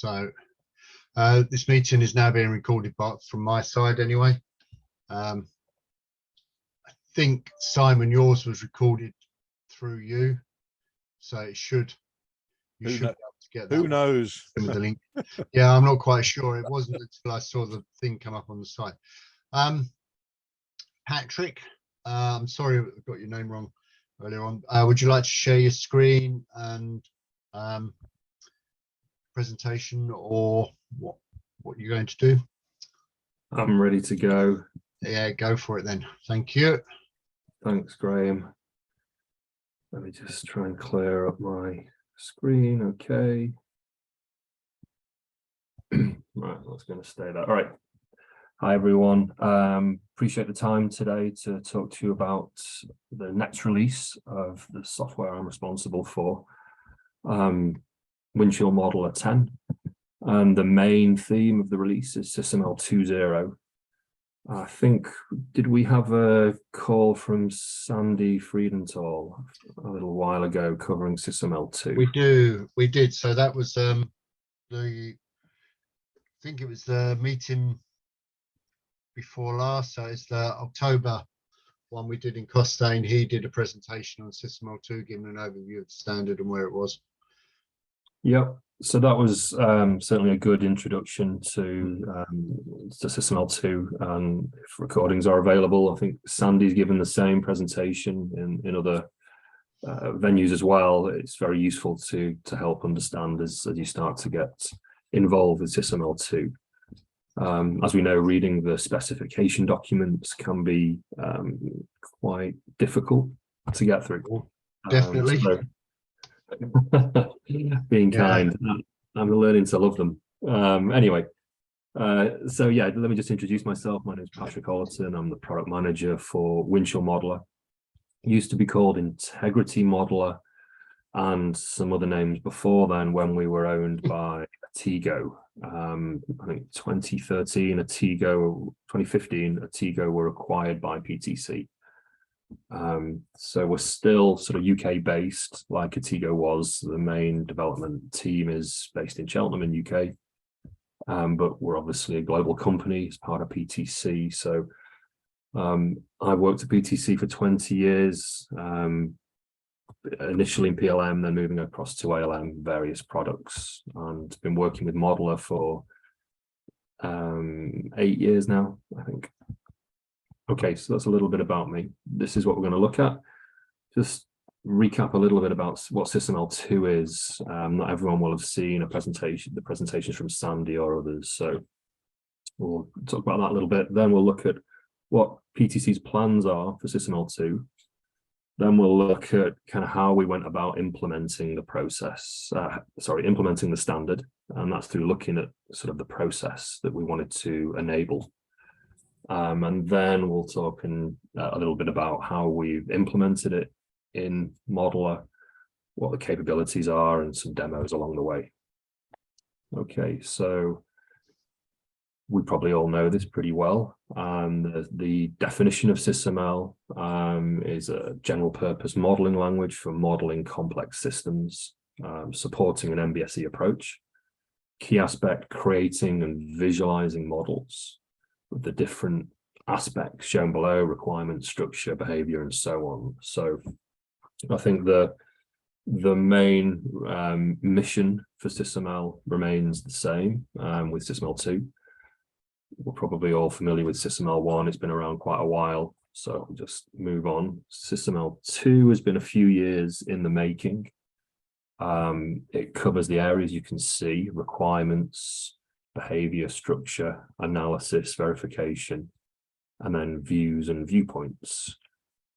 So this meeting is now being recorded from my side anyway. I think, Simon, yours was recorded through you, so you should be able to get that. Who knows? With the link. Yeah, I'm not quite sure. It wasn't until I saw the thing come up on the site. Patrick, I'm sorry I got your name wrong earlier on. Would you like to share your screen and presentation, or what you're going to do? I'm ready to go. Yeah, go for it then. Thank you. Thanks, Graham. Let me just try and clear up my screen. Okay. Right, that's going to stay there. All right. Hi, everyone. Appreciate the time today to talk to you about the next release of the software I'm responsible for, Windshield Modeler 10. And the main theme of the release is SysML 2.0. I think, did we have a call from Sandy Friedenthal a little while ago covering SysML 2? We did. So that was I think it was the meeting before last. So it's the October one we did in Costain. He did a presentation on SysML 2, giving an overview of the standard and where it was. Yep. So that was certainly a good introduction to SysML 2, and if recordings are available, I think Sandy's given the same presentation in other venues as well. It's very useful to help understand as you start to get involved with SysML 2. As we know, reading the specification documents can be quite difficult to get through. Definitely. Being kind, I'm learning to love them. Anyway, so yeah, let me just introduce myself. My name is Patrick Ollerton. I'm the product manager for Windshield Modeler. It used to be called Integrity Modeler and some other names before then, when we were owned by Atigo. I think 2013, 2015, Atigo were acquired by PTC. So we're still sort of UK based, like Atigo was. The main development team is based in Cheltenham in UK, but we're obviously a global company as part of PTC. So I worked at PTC for 20 years, initially in PLM, then moving across to ALM, various products, and been working with Modeler for 8 years now, I think. Okay, so that's a little bit about me. This is what we're going to look at. Just recap a little bit about what SysML 2 is. Not everyone will have seen the presentations from Sandy or others, so we'll talk about that a little bit. Then we'll look at what PTC's plans are for SysML 2. Then we'll look at kind of how we went about implementing the process, implementing the standard, and that's through looking at sort of the process that we wanted to enable. And then we'll talk a little bit about how we've implemented it in Modeler, what the capabilities are, and some demos along the way. Okay, so we probably all know this pretty well. The definition of SysML is a general purpose modeling language for modeling complex systems, supporting an MBSE approach. Key aspect, creating and visualizing models with the different aspects shown below: requirements, structure, behavior, and so on. So I think the main mission for SysML remains the same with SysML 2. We're probably all familiar with SysML 1. It's been around quite a while, so I'll just move on. SysML 2 has been a few years in the making. It covers the areas you can see: requirements, behavior, structure, analysis, verification, and then views and viewpoints.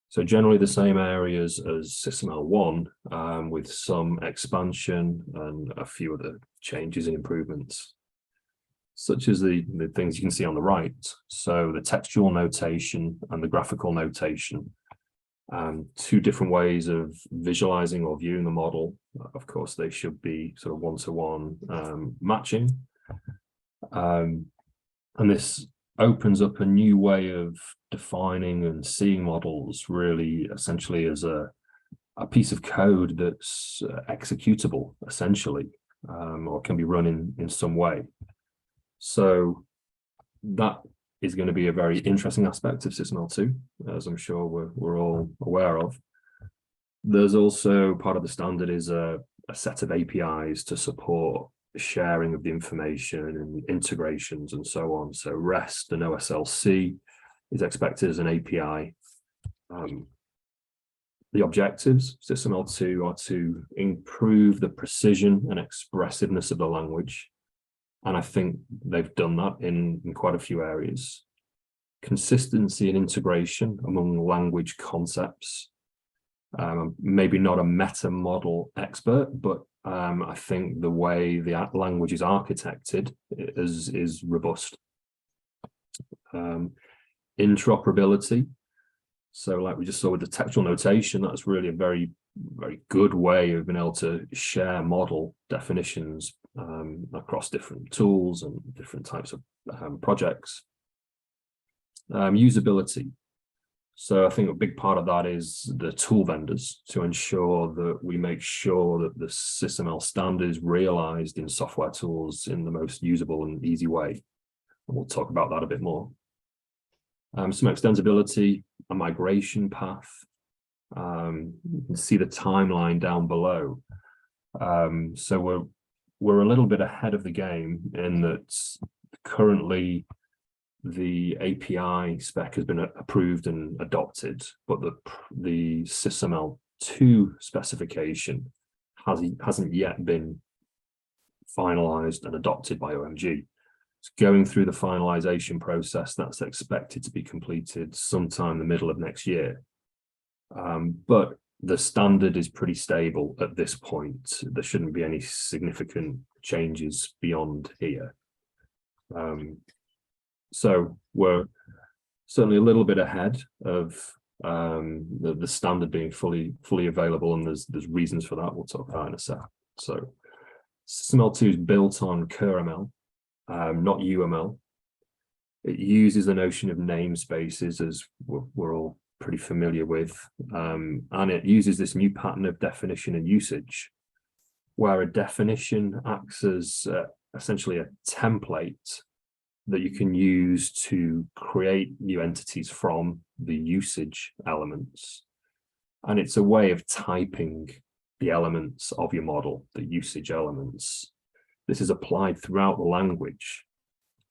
So generally the same areas as SysML 1, with some expansion and a few other changes and improvements, such as the things you can see on the right. So the textual notation and the graphical notation, two different ways of visualizing or viewing the model. Of course, they should be sort of one-to-one matching. And this opens up a new way of defining and seeing models, really essentially as a piece of code that's executable, essentially. or can be run in some way. So that is going to be a very interesting aspect of SysML2, as I'm sure we're all aware of. There's also part of the standard is a set of APIs to support sharing of the information and integrations and so on. So REST and OSLC is expected as an API. The objectives, SysML2, are to improve the precision and expressiveness of the language. And I think they've done that in quite a few areas. Consistency and integration among language concepts. Maybe not a meta model expert, but I think the way the language is architected is robust. Interoperability. So like we just saw with the textual notation, that's really a very, very good way of being able to share model definitions across different tools and different types of projects. Usability. So I think a big part of that is the tool vendors to ensure that we make sure that the SysML standard is realized in software tools in the most usable and easy way. And we'll talk about that a bit more. Some extensibility, a migration path. You can see the timeline down below. So we're a little bit ahead of the game in that currently the API spec has been approved and adopted, but the SysML2 specification hasn't yet been finalized and adopted by OMG. It's going through the finalization process. That's expected to be completed sometime in the middle of next year. But the standard is pretty stable at this point. There shouldn't be any significant changes beyond here. So we're certainly a little bit ahead of the standard being fully available, and there's reasons for that. We'll talk about in a sec. So SysML2 is built on CurML, not UML. It uses the notion of namespaces, as we're all pretty familiar with, and it uses this new pattern of definition and usage, where a definition acts as essentially a template that you can use to create new entities from the usage elements. And it's a way of typing the elements of your model, the usage elements. This is applied throughout the language.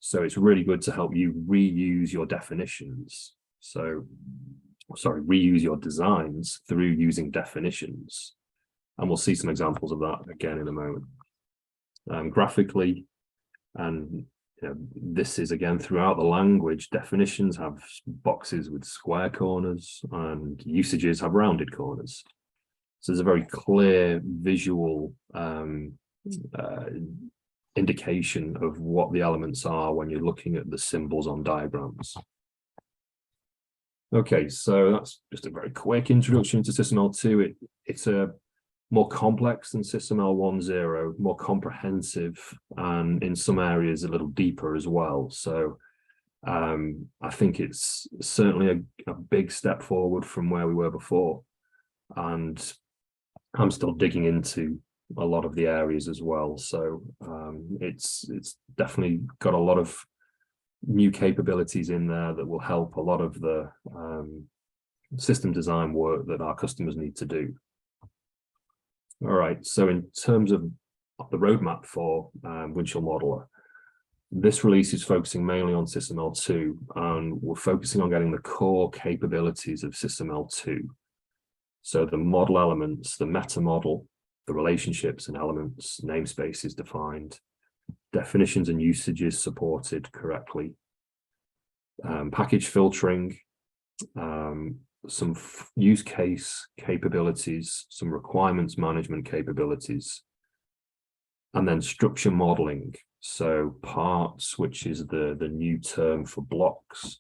So it's really good to help you reuse your definitions. So, sorry, reuse your designs through using definitions. And we'll see some examples of that again in a moment. Graphically, and this is again throughout the language, definitions have boxes with square corners and usages have rounded corners. So there's a very clear visual indication of what the elements are when you're looking at the symbols on diagrams. Okay, so that's just a very quick introduction to SysML2. It's a more complex than SysML 1.0, more comprehensive, and in some areas a little deeper as well. So I think it's certainly a big step forward from where we were before. And I'm still digging into a lot of the areas as well. So it's definitely got a lot of new capabilities in there that will help a lot of the system design work that our customers need to do. All right, so in terms of the roadmap for Windshield Modeler, this release is focusing mainly on SysML2, and we're focusing on getting the core capabilities of SysML2. So the model elements, the meta model, the relationships and elements, namespaces defined, definitions and usages supported correctly, package filtering, some use case capabilities, some requirements management capabilities, and then structure modeling. So parts, which is the new term for blocks,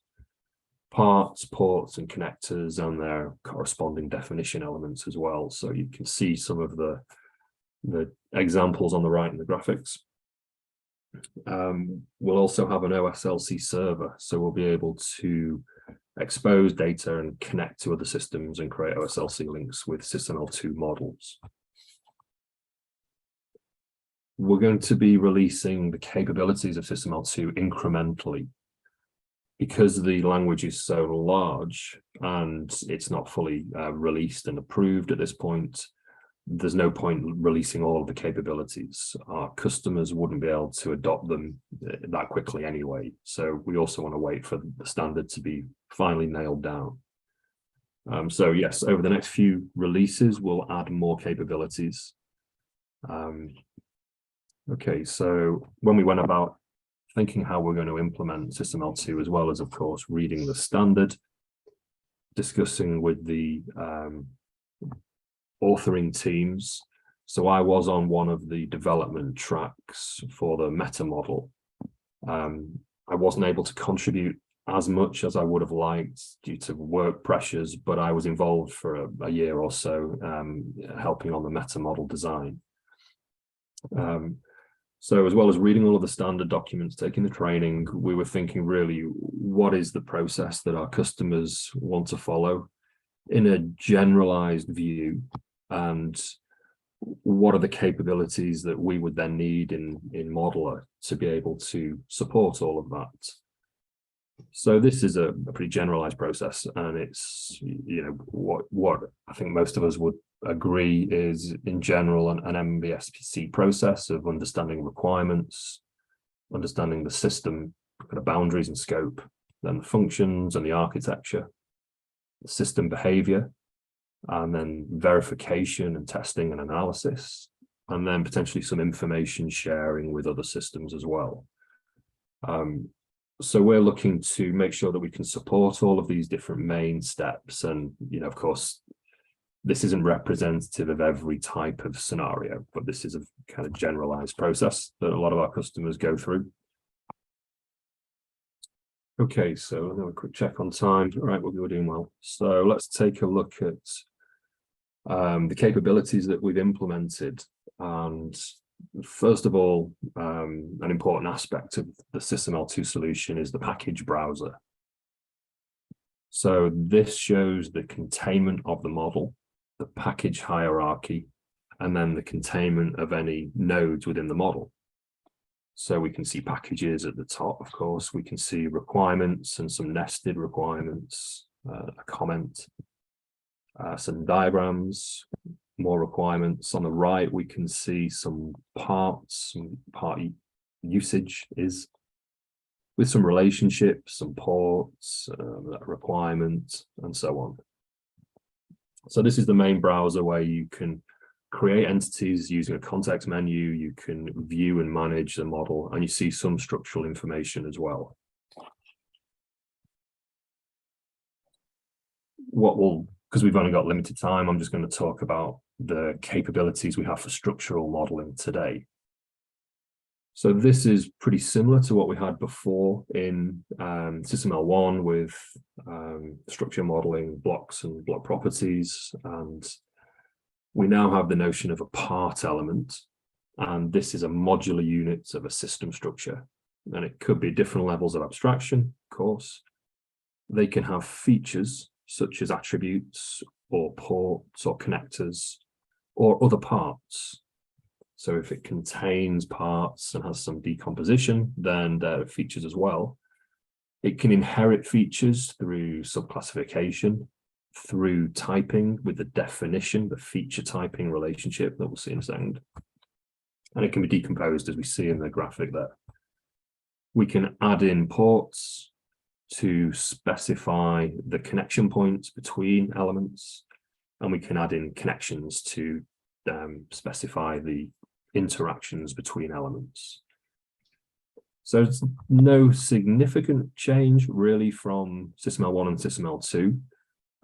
parts, ports, and connectors, and their corresponding definition elements as well. So you can see some of the examples on the right in the graphics. We'll also have an OSLC server, so we'll be able to expose data and connect to other systems and create OSLC links with SysML2 models. we're going to be releasing the capabilities of SysML2 incrementally. Because the language is so large and it's not fully released and approved at this point, there's no point releasing all of the capabilities. Our customers wouldn't be able to adopt them that quickly anyway. So we also want to wait for the standard to be finally nailed down. So yes, over the next few releases, we'll add more capabilities. Okay, so when we went about thinking how we're going to implement SysML2, as well as, of course, reading the standard, discussing with the authoring teams. So I was on one of the development tracks for the meta model. I wasn't able to contribute as much as I would have liked due to work pressures, but I was involved for a year or so, helping on the meta model design. So as well as reading all of the standard documents, taking the training, we were thinking really, what is the process that our customers want to follow in a generalized view, and what are the capabilities that we would then need in Modeler to be able to support all of that. So this is a pretty generalized process, and it's, you know, what I think most of us would agree is, in general, an MBSE process of understanding requirements, understanding the system kind of boundaries and scope, then the functions and the architecture, the system behavior, and then verification and testing and analysis, and then potentially some information sharing with other systems as well. So we're looking to make sure that we can support all of these different main steps. And, you know, of course, this isn't representative of every type of scenario, but this is a kind of generalized process that a lot of our customers go through. Okay, so another quick check on time. All right, we're doing well. So let's take a look at the capabilities that we've implemented. And first of all, an important aspect of the SysML2 solution is the package browser. So this shows the containment of the model, the package hierarchy, and then the containment of any nodes within the model. So we can see packages at the top, of course. We can see requirements and some nested requirements, a comment, some diagrams, more requirements. On the right, we can see some parts, some part usage is with some relationships, some ports, requirements, and so on. So this is the main browser where you can create entities using a context menu. You can view and manage the model, and you see some structural information as well. Because we've only got limited time, I'm just going to talk about the capabilities we have for structural modeling today. So this is pretty similar to what we had before in SysML1 with structure modeling, blocks and block properties. And we now have the notion of a part element. And this is a modular unit of a system structure. And it could be different levels of abstraction, of course. They can have features such as attributes or ports or connectors or other parts. So if it contains parts and has some decomposition, then there are features as well. It can inherit features through subclassification, through typing with the definition, the feature typing relationship that we'll see in a second. And it can be decomposed, as we see in the graphic there. We can add in ports to specify the connection points between elements, and we can add in connections to specify the interactions between elements. So it's no significant change really from SysML1 and SysML2.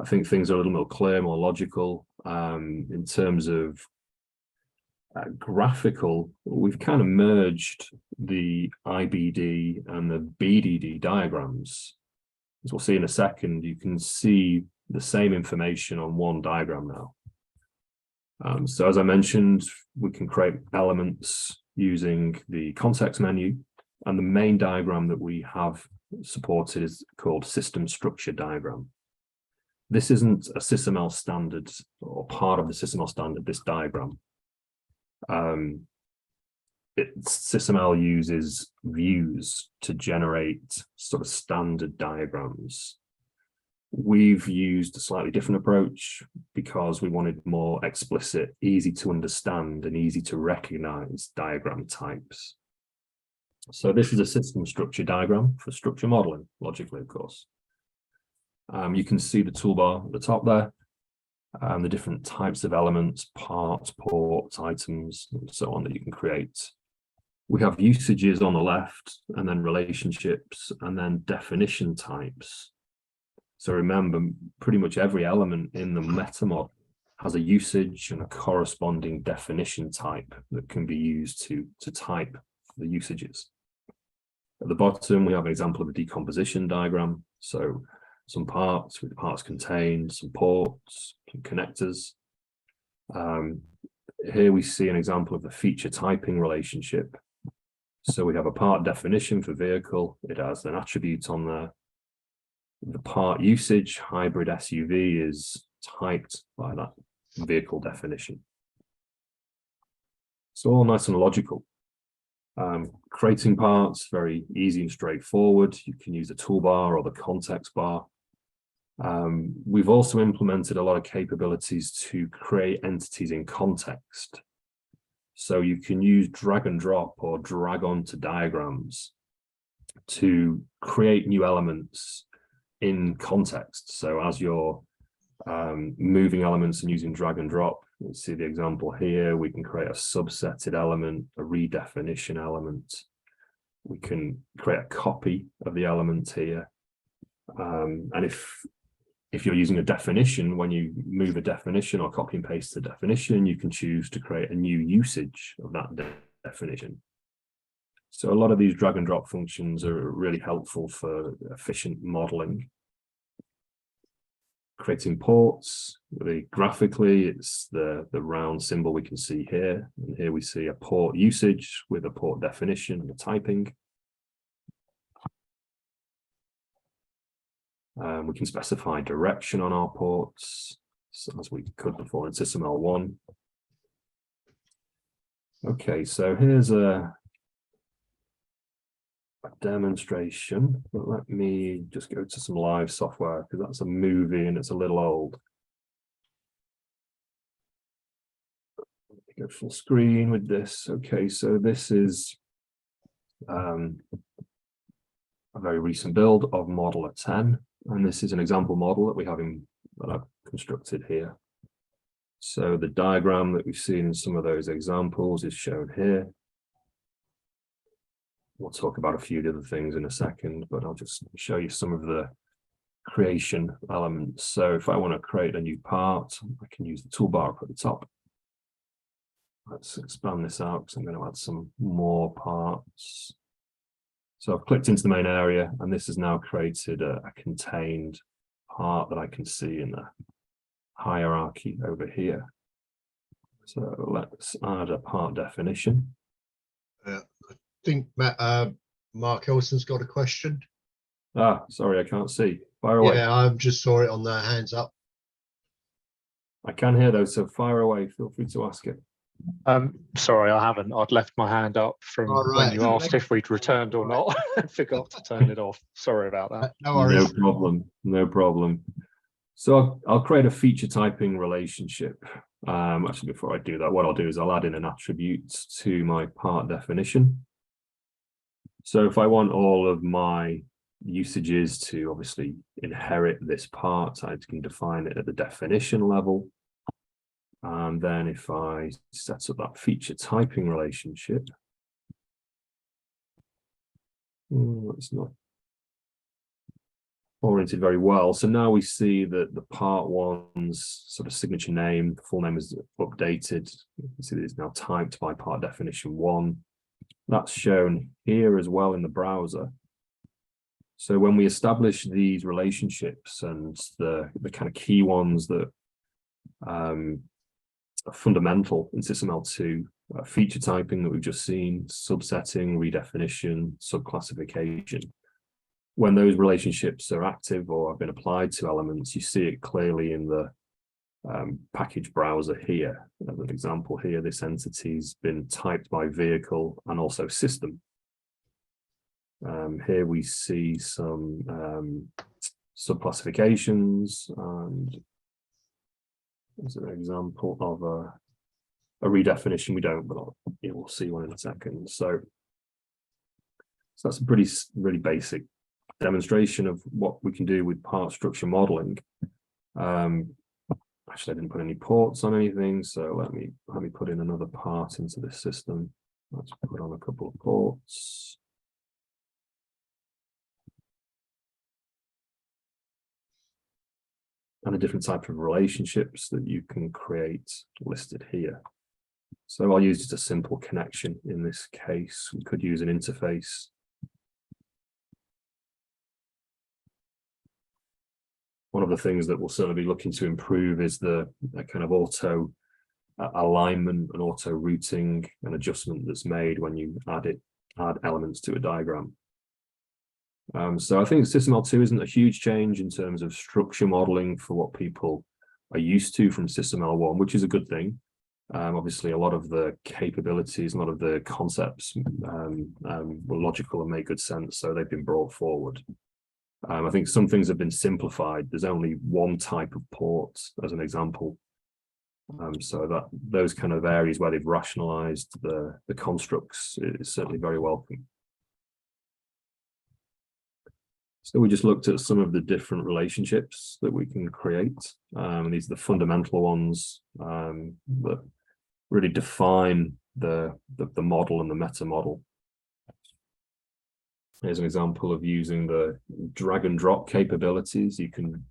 I think things are a little more clear, more logical. In terms of graphical, we've kind of merged the IBD and the BDD diagrams. As we'll see in a second, you can see the same information on one diagram now. So as I mentioned, we can create elements using the context menu, and the main diagram that we have supported is called system structure diagram. This isn't a SysML standard or part of the SysML standard, this diagram. SysML uses views to generate sort of standard diagrams. We've used a slightly different approach because we wanted more explicit, easy to understand and easy to recognize diagram types. So this is a system structure diagram for structure modeling, logically, of course. You can see the toolbar at the top there, the different types of elements, parts, ports, items, and so on that you can create. We have usages on the left, and then relationships, and then definition types. So remember, pretty much every element in the meta model has a usage and a corresponding definition type that can be used to type the usages. At the bottom, we have an example of a decomposition diagram. So some parts with parts contained, some ports, some connectors. Here we see an example of the feature typing relationship. So we have a part definition for vehicle. It has an attribute on there. The part usage, hybrid SUV, is typed by that vehicle definition. So all nice and logical. Creating parts, very easy and straightforward. You can use the toolbar or the context bar. We've also implemented a lot of capabilities to create entities in context. So you can use drag and drop or drag onto diagrams to create new elements in context. So as you're moving elements and using drag and drop, you see the example here, we can create a subsetted element, a redefinition element. We can create a copy of the element here. And if you're using a definition, when you move a definition or copy and paste the definition, you can choose to create a new usage of that definition. So a lot of these drag and drop functions are really helpful for efficient modeling. Creating ports, graphically, it's the round symbol we can see here. And here we see a port usage with a port definition and a typing. We can specify direction on our ports, as we could before in SysML 1. Okay, so here's a demonstration, but let me just go to some live software because that's a movie and it's a little old. Go full screen with this. Okay, so this is a very recent build of Modeler 10. And this is an example model that we have that I've constructed here. So the diagram that we've seen in some of those examples is shown here. We'll talk about a few other things in a second, but I'll just show you some of the creation elements. So if I want to create a new part, I can use the toolbar up at the top. Let's expand this out because I'm going to add some more parts. So I've clicked into the main area, and this has now created a contained part that I can see in the hierarchy over here. So let's add a part definition. I think Mark Elson's got a question. Ah, sorry, I can't see. Fire away. Yeah, I just saw it on the hands up. I can hear those, so fire away. Feel free to ask it. Sorry, I haven't. I'd left my hand up from when you asked if we'd returned or not. I forgot to turn it off. Sorry about that. No worries. No problem. No problem. So I'll create a feature typing relationship. Actually, before I do that, what I'll do is I'll add in an attribute to my part definition. So if I want all of my usages to obviously inherit this part, I can define it at the definition level. And then if I set up that feature typing relationship, it's not oriented very well. So now we see that the part one's sort of signature name, the full name is updated. You can see that it's now typed by part definition 1. That's shown here as well in the browser. So when we establish these relationships and the kind of key ones that fundamental in SysML 2, feature typing that we've just seen, subsetting, redefinition, subclassification. When those relationships are active or have been applied to elements, you see it clearly in the package browser here. As an example here, this entity's been typed by vehicle and also system. Here we see some subclassifications, and as an example of a redefinition. We don't, but we'll see one in a second. So that's a really basic demonstration of what we can do with part structure modeling. Actually, I didn't put any ports on anything, so let me put in another part into this system. Let's put on a couple of ports. And a different type of relationships that you can create listed here. So I'll use just a simple connection in this case. We could use an interface. One of the things that we'll certainly be looking to improve is the kind of auto alignment and auto routing and adjustment that's made when you add elements to a diagram. So I think SysML2 isn't a huge change in terms of structure modeling for what people are used to from SysML1, which is a good thing. Obviously, a lot of the capabilities, a lot of the concepts were logical and make good sense, so they've been brought forward. I think some things have been simplified. There's only one type of port, as an example. So those kind of areas where they've rationalized the constructs is certainly very welcome. So we just looked at some of the different relationships that we can create. These are the fundamental ones that really define the model and the meta model. Here's an example of using the drag and drop capabilities. You can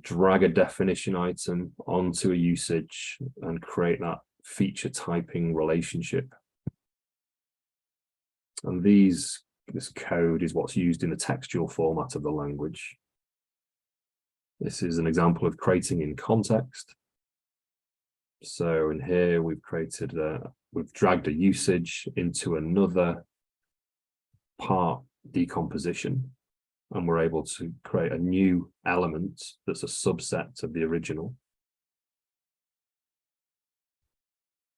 drag a definition item onto a usage and create that feature typing relationship. And this code is what's used in the textual format of the language. This is an example of creating in context. So in here, we've dragged a usage into another part decomposition, and we're able to create a new element that's a subset of the original.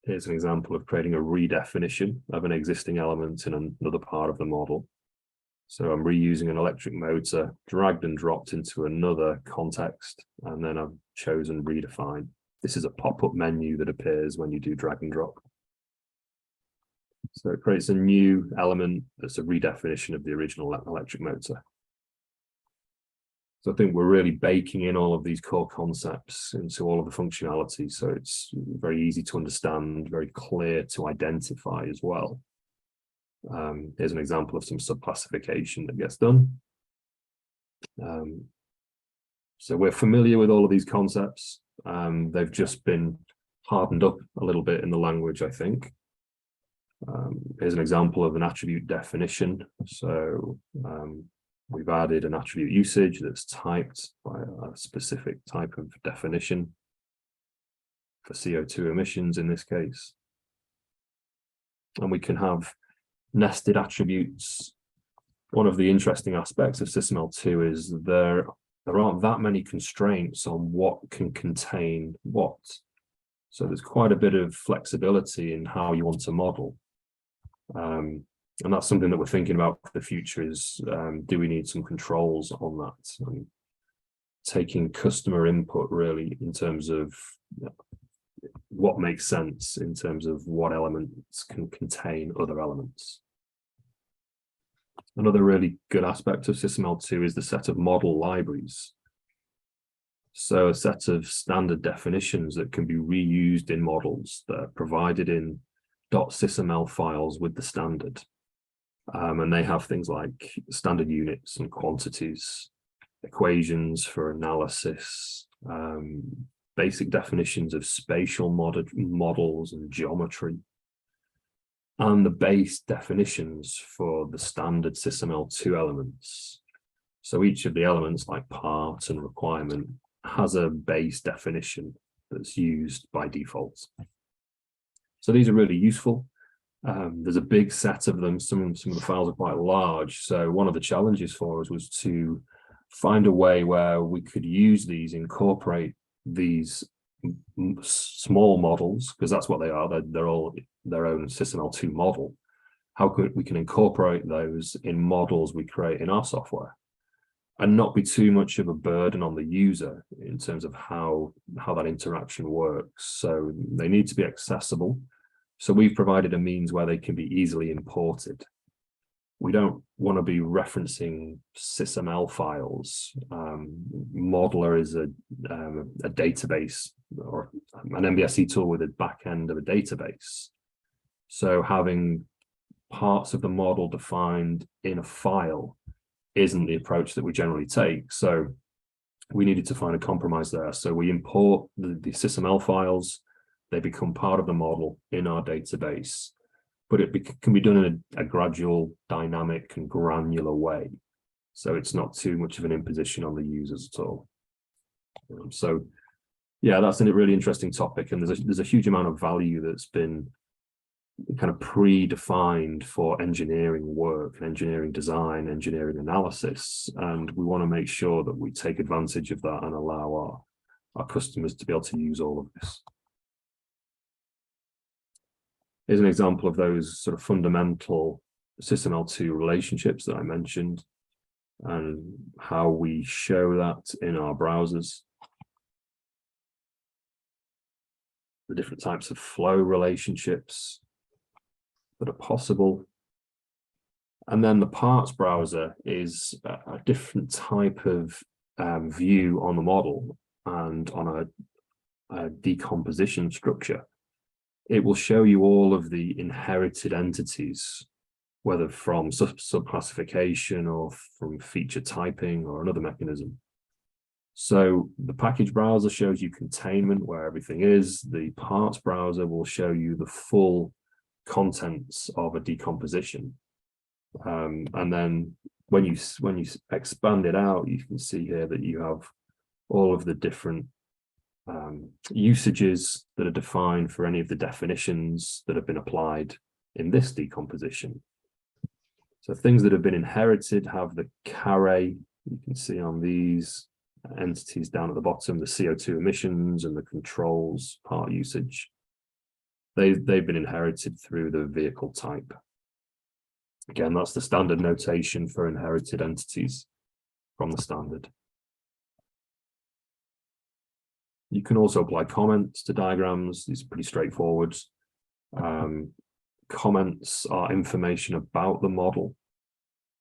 Here's an example of creating a redefinition of an existing element in another part of the model. So I'm reusing an electric motor, dragged and dropped into another context, and then I've chosen redefine. This is a pop-up menu that appears when you do drag and drop. So it creates a new element that's a redefinition of the original electric motor. So I think we're really baking in all of these core concepts into all of the functionality. So it's very easy to understand, very clear to identify as well. Here's an example of some subclassification that gets done. So we're familiar with all of these concepts. They've just been hardened up a little bit in the language, I think. Here's an example of an attribute definition. So we've added an attribute usage that's typed by a specific type of definition for CO2 emissions in this case. And we can have nested attributes. One of the interesting aspects of SysML2 is there aren't that many constraints on what can contain what. So there's quite a bit of flexibility in how you want to model. And that's something that we're thinking about for the future is, do we need some controls on that? And taking customer input really in terms of what makes sense in terms of what elements can contain other elements. Another really good aspect of SysML2 is the set of model libraries. So a set of standard definitions that can be reused in models that are provided in .sysml files with the standard. And they have things like standard units and quantities, equations for analysis, basic definitions of spatial models and geometry, and the base definitions for the standard SysML2 elements. So each of the elements like part and requirement has a base definition that's used by default. So these are really useful. There's a big set of them. Some of the files are quite large. So one of the challenges for us was to find a way where we could use these, incorporate these small models, because that's what they are, they're all their own SysML2 model, how we can incorporate those in models we create in our software and not be too much of a burden on the user in terms of how that interaction works. So they need to be accessible. So we've provided a means where they can be easily imported. We don't want to be referencing SysML files. Modeler is a database or an MBSE tool with a back end of a database. So having parts of the model defined in a file isn't the approach that we generally take. So we needed to find a compromise there. So we import the SysML files, they become part of the model in our database, but it can be done in a gradual, dynamic and granular way. So it's not too much of an imposition on the users at all. So yeah, that's a really interesting topic. And there's a huge amount of value that's been kind of predefined for engineering work, engineering design, engineering analysis. And we want to make sure that we take advantage of that and allow our customers to be able to use all of this. Here's an example of those sort of fundamental SysML2 relationships that I mentioned and how we show that in our browsers. The different types of flow relationships that are possible. And then the parts browser is a different type of view on the model and on a decomposition structure. It will show you all of the inherited entities, whether from subclassification or from feature typing or another mechanism. So the package browser shows you containment where everything is. The parts browser will show you the full contents of a decomposition. And then when you expand it out, you can see here that you have all of the different usages that are defined for any of the definitions that have been applied in this decomposition. So things that have been inherited have the carré, you can see on these entities down at the bottom, the CO2 emissions and the controls part usage. They've been inherited through the vehicle type. Again, that's the standard notation for inherited entities from the standard. You can also apply comments to diagrams. These are pretty straightforward. Comments are information about the model.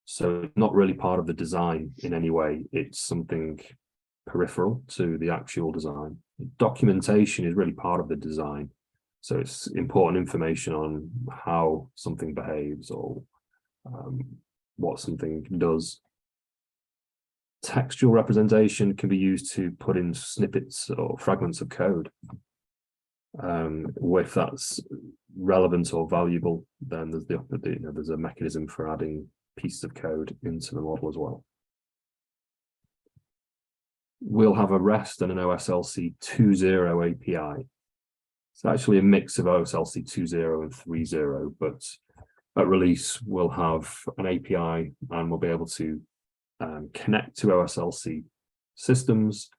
So not really part of the design in any way. It's something peripheral to the actual design. Documentation is really part of the design. So it's important information on how something behaves or what something does. Textual representation can be used to put in snippets or fragments of code. If that's relevant or valuable, then there's a mechanism for adding pieces of code into the model as well. We'll have a REST and an OSLC 2.0 API. It's actually a mix of OSLC 2.0 and 3.0, but at release we'll have an API and we'll be able to connect to OSLC systems.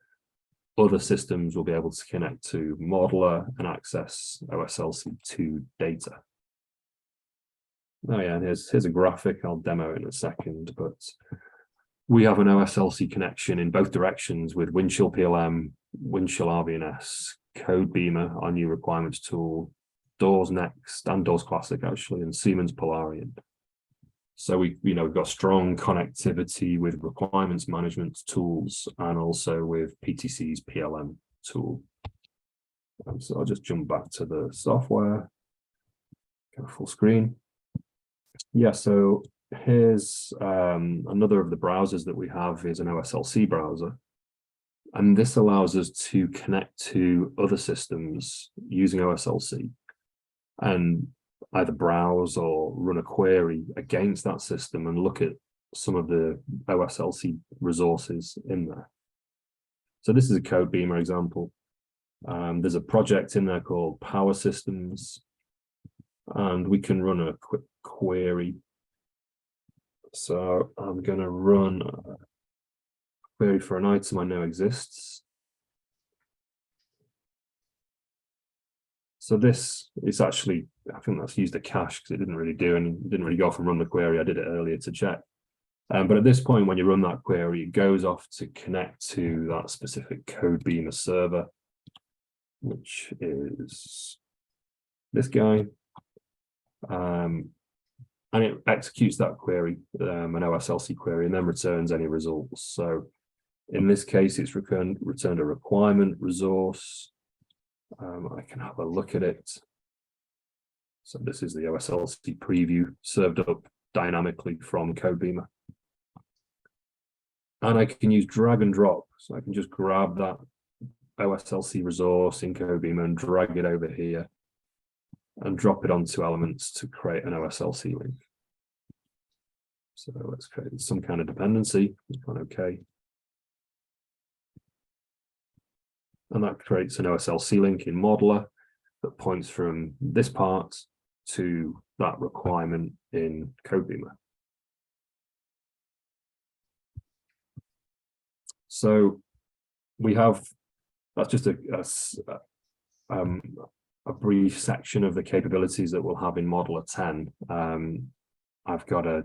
Other systems will be able to connect to Modeler and access OSLC 2 data. Oh yeah, and here's a graphic. I'll demo it in a second, but we have an OSLC connection in both directions with Windchill PLM, Windchill RVNS, Codebeamer, our new requirements tool, Doors Next and Doors Classic actually, and Siemens Polarion. So we've got strong connectivity with requirements management tools and also with PTC's PLM tool. So I'll just jump back to the software, go full screen. Yeah, so here's another of the browsers that we have is an OSLC browser. And this allows us to connect to other systems using OSLC and either browse or run a query against that system and look at some of the OSLC resources in there. So this is a Codebeamer example. There's a project in there called Power Systems, and we can run a quick query. So I'm going to run a query for an item I know exists. So this is actually, I think that's used a cache because it didn't really do, and it didn't really go off and run the query. I did it earlier to check. But at this point, when you run that query, it goes off to connect to that specific Codebeamer server, which is this guy. And it executes that query, an OSLC query, and then returns any results. So in this case, it's returned a requirement resource. I can have a look at it. So this is the OSLC preview served up dynamically from Codebeamer. And I can use drag and drop. So I can just grab that OSLC resource in Codebeamer and drag it over here and drop it onto elements to create an OSLC link. So let's create some kind of dependency. OK. And that creates an OSLC link in Modeler that points from this part to that requirement in Codebeamer. So we have, that's just a brief section of the capabilities that we'll have in Modeler 10. I've got a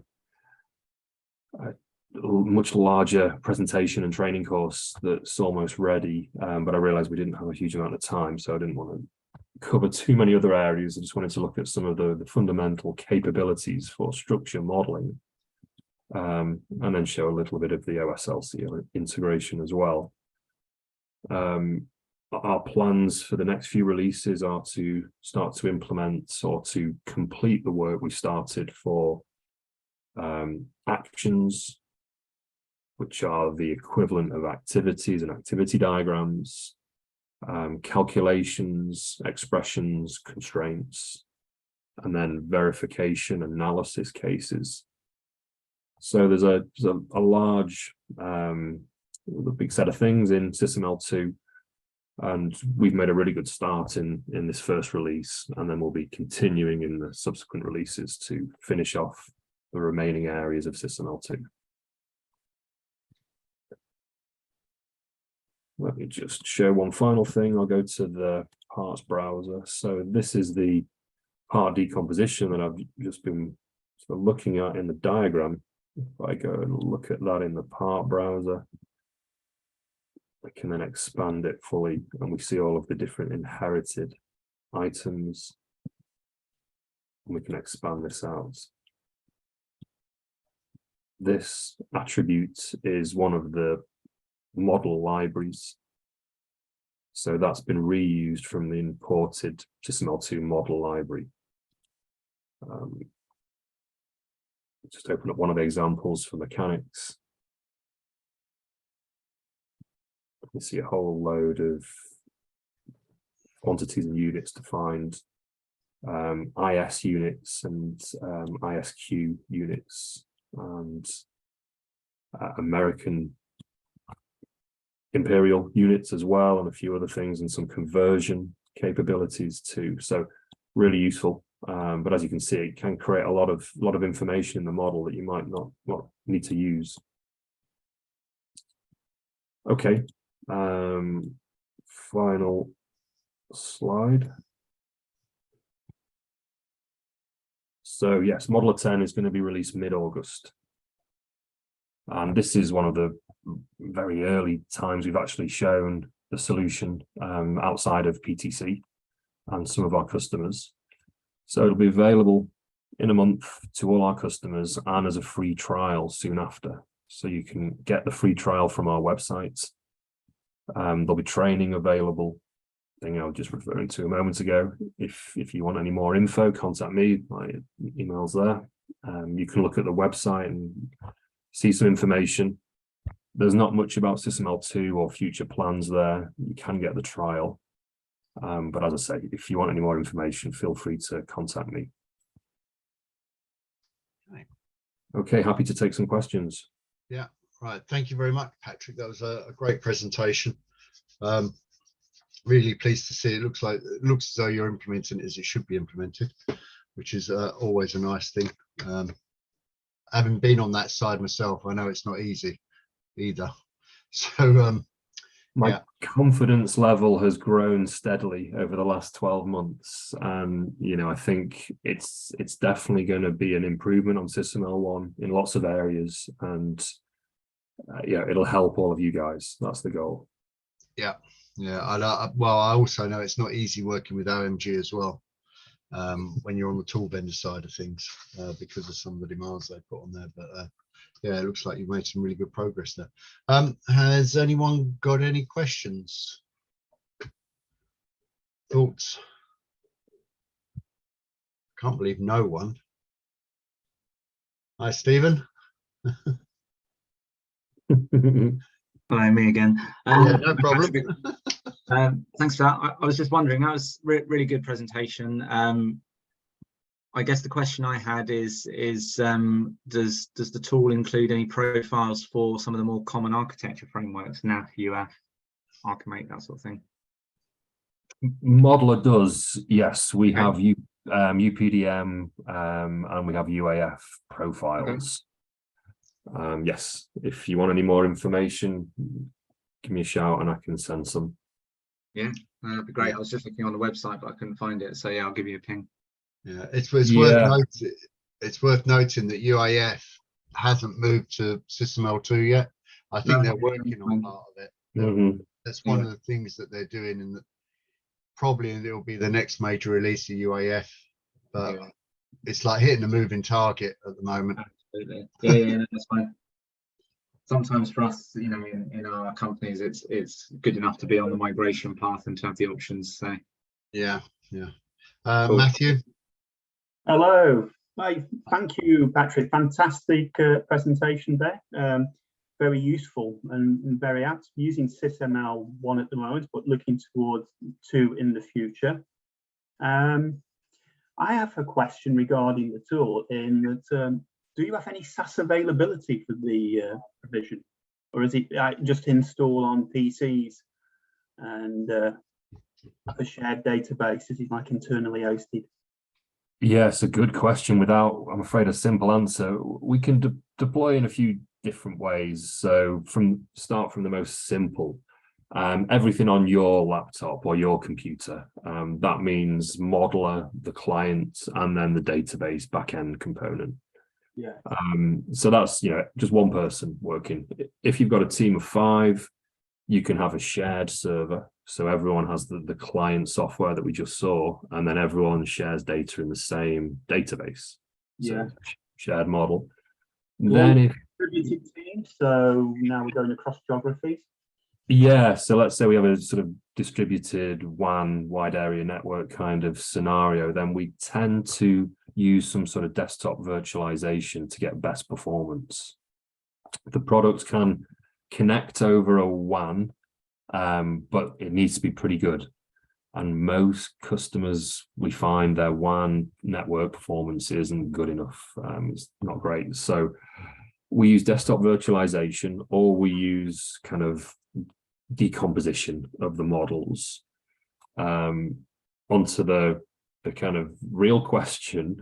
much larger presentation and training course that's almost ready, but I realized we didn't have a huge amount of time, so I didn't want to cover too many other areas. I just wanted to look at some of the fundamental capabilities for structure modeling, and then show a little bit of the OSLC integration as well. Our plans for the next few releases are to start to implement or to complete the work we started for actions, which are the equivalent of activities and activity diagrams, calculations, expressions, constraints, and then verification analysis cases. So there's a large, big set of things in SysML 2, and we've made a really good start in this first release, and then we'll be continuing in the subsequent releases to finish off the remaining areas of SysML 2. Let me just share one final thing. I'll go to the parts browser. So this is the part decomposition that I've just been sort of looking at in the diagram. If I go and look at that in the part browser, I can then expand it fully, and we see all of the different inherited items. And we can expand this out. This attribute is one of the model libraries. So that's been reused from the imported SysML 2 model library. Just open up one of the examples for mechanics. You see a whole load of quantities and units defined, IS units and ISQ units, and American imperial units as well, and a few other things, and some conversion capabilities too. So really useful. But as you can see, it can create a lot of information in the model that you might not need to use. Okay, final slide. So yes, Modeler 10 is going to be released mid-August. And this is one of the very early times we've actually shown the solution outside of PTC and some of our customers. So it'll be available in a month to all our customers and as a free trial soon after. So you can get the free trial from our website. There'll be training available. Thing I was just referring to a moment ago. If you want any more info, contact me. My email's there. You can look at the website and see some information. There's not much about SysML 2 or future plans there. You can get the trial. But as I say, if you want any more information, feel free to contact me. Okay, happy to take some questions. Yeah, right. Thank you very much, Patrick. That was a great presentation. Really pleased to see it looks as though you're implementing it as it should be implemented, which is always a nice thing. Having been on that side myself, I know it's not easy either. So My confidence level has grown steadily over the last 12 months. And, you know, I think it's definitely going to be an improvement on SysML1 in lots of areas. And yeah, it'll help all of you guys. That's the goal. Yeah. Well, I also know it's not easy working with OMG as well. When you're on the tool vendor side of things, because of some of the demands they put on there. But yeah, it looks like you've made some really good progress there. Has anyone got any questions? Thoughts? Can't believe no one. Hi, Stephen. Hi, me again. Yeah, no problem. Thanks for that. I was just wondering, that was really good presentation. I guess the question I had is does the tool include any profiles for some of the more common architecture frameworks, NAF, UF, Archimate, that sort of thing? Modeler does, yes. We have UPDM and we have UAF profiles. Yes, if you want any more information, give me a shout and I can send some. Yeah, that'd be great. I was just looking on the website, but I couldn't find it. So yeah, I'll give you a ping. Yeah, it's worth noting. It's worth noting that UAF hasn't moved to SysML2 yet. I think they're working on part of it. That's one of the things that they're doing, and that probably it'll be the next major release of UAF. But it's like hitting a moving target at the moment. Absolutely. Yeah, that's fine. Sometimes for us, you know, in our companies, it's good enough to be on the migration path and to have the options. So yeah. Cool. Matthew. Hello. Hi. Thank you, Patrick. Fantastic presentation there. Very useful and very apt. Using SysML1 at the moment, but looking towards 2 in the future. I have a question regarding the tool in that do you have any SaaS availability for the provision, or is it just install on PCs and a shared database? Is it like internally hosted? Yes, a good question without, I'm afraid, a simple answer. We can deploy in a few different ways. So start from the most simple, everything on your laptop or your computer. That means modeler, the client, and then the database backend component. Yeah. So that's, you know, just one person working. If you've got a team of 5, you can have a shared server. So everyone has the client software that we just saw, and then everyone shares data in the same database. Yeah. So shared model. Well, then if distributed team, so now we're going across geographies. Yeah, so let's say we have a sort of distributed WAN, wide area network kind of scenario, then we tend to use some sort of desktop virtualization to get best performance. The product can connect over a WAN, but it needs to be pretty good. And most customers, we find their WAN network performance isn't good enough. It's not great. So we use desktop virtualization, or we use kind of decomposition of the models. Onto the kind of real question,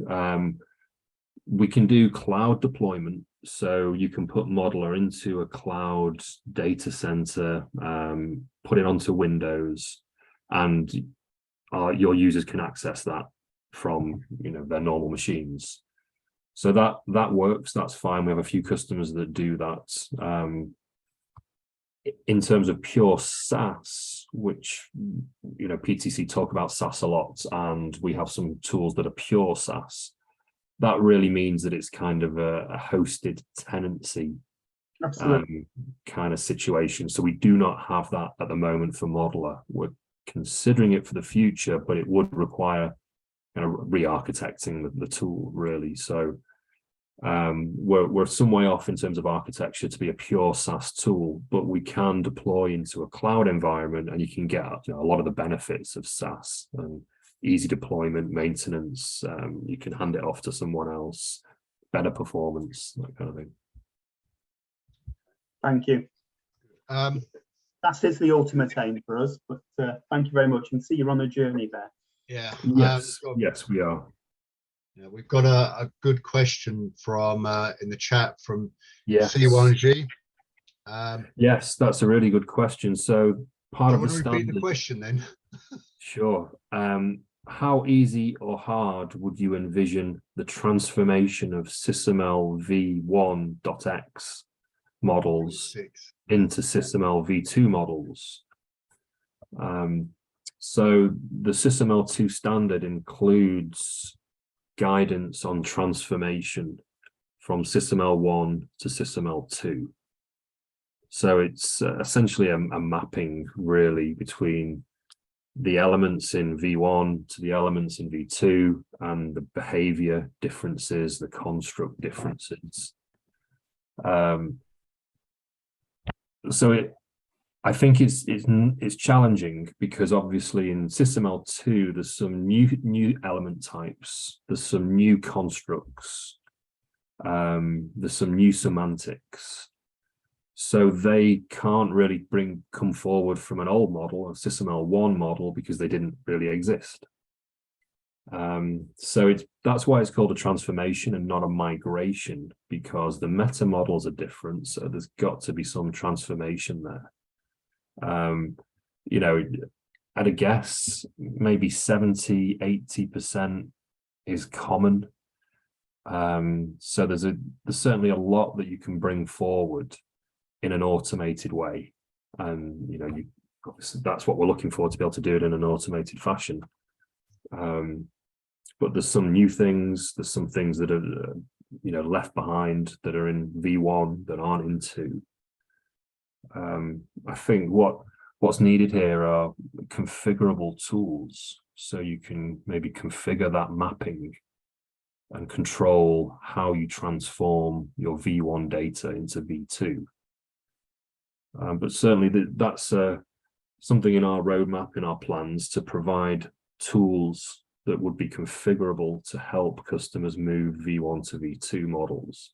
we can do cloud deployment. So you can put modeler into a cloud data center, put it onto Windows, and your users can access that from, you know, their normal machines. So that works. That's fine. We have a few customers that do that. In terms of pure SaaS, which, you know, PTC talk about SaaS a lot, and we have some tools that are pure SaaS. That really means that it's kind of a hosted tenancy kind of situation. So we do not have that at the moment for modeler. We're considering it for the future, but it would require kind of re-architecting the tool, really. So we're some way off in terms of architecture to be a pure SaaS tool, but we can deploy into a cloud environment, and you can get, you know, a lot of the benefits of SaaS and easy deployment, maintenance. You can hand it off to someone else, better performance, that kind of thing. Thank you. That is the ultimate aim for us, but thank you very much, and see you on the journey there. Yeah. Yes, we are. Yeah, we've got a good question from in the chat from Yes. C1G. Yes, that's a really good question. So part Do of you the want to repeat standard, the question then? sure. How easy or hard would you envision the transformation of SysML v1.x models 6. into SysML v2 models? So the SysML2 standard includes guidance on transformation from SysML1 to SysML2. So it's essentially a mapping really between the elements in V1 to the elements in V2 and the behavior differences, the construct differences. I think it's challenging because obviously in SysML2 there's some new element types, there's some new constructs, there's some new semantics. So they can't really come forward from an old model, a SysML1 model, because they didn't really exist. So that's why it's called a transformation and not a migration, because the meta models are different. So there's got to be some transformation there. You know, at a guess, maybe 70–80% is common. So there's certainly a lot that you can bring forward in an automated way, and you know, that's what we're looking for, to be able to do it in an automated fashion. But there's some new things, there's some things that are you know, left behind that are in V1 that aren't in 2. I think what's needed here are configurable tools, so you can maybe configure that mapping and control how you transform your V1 data into V2. But certainly that's something in our roadmap, in our plans, to provide tools that would be configurable to help customers move V1 to V2 models.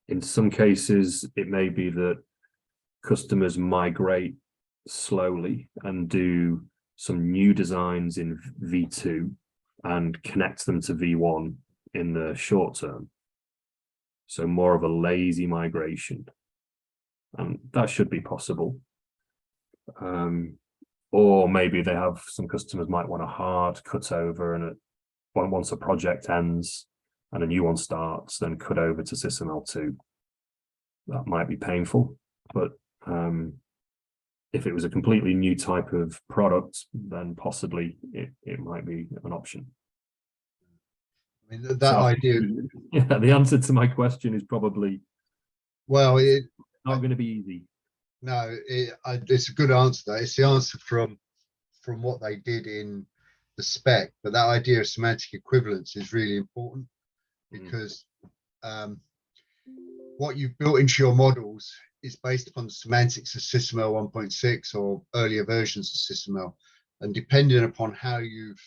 In some cases, it may be that customers migrate slowly and do some new designs in V2 and connect them to V1 in the short term. So more of a lazy migration. And that should be possible. Or maybe they have, some customers might want a hard cut over, and once a project ends and a new one starts, then cut over to SysML2. That might be painful, but if it was a completely new type of product, then possibly it might be an option. I mean, that idea. Yeah, the answer to my question is probably, well, it's not going to be easy. No, it's a good answer. Though. It's the answer from what they did in the spec, but that idea of semantic equivalence is really important, because what you've built into your models is based upon the semantics of SysML 1.6 or earlier versions of SysML, and depending upon how you've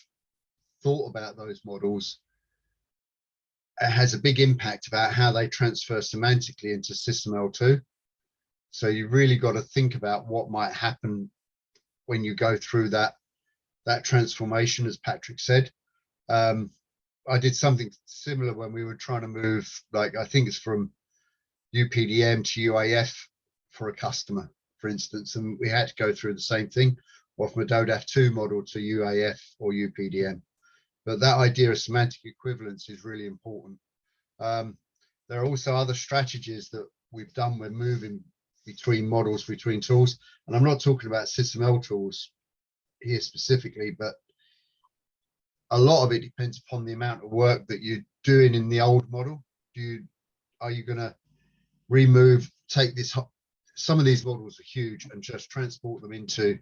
thought about those models, it has a big impact about how they transfer semantically into SysML2. So you really got to think about what might happen when you go through that transformation, as Patrick said. I did something similar when we were trying to move, like, I think it's from UPDM to UAF for a customer, for instance, and we had to go through the same thing, or from a DODAF2 model to UAF or UPDM. But that idea of semantic equivalence is really important. There are also other strategies that we've done when moving between models, between tools, and I'm not talking about SysML tools here specifically, but a lot of it depends upon the amount of work that you're doing in the old model. Are you going to take this, some of these models are huge, and just transport them into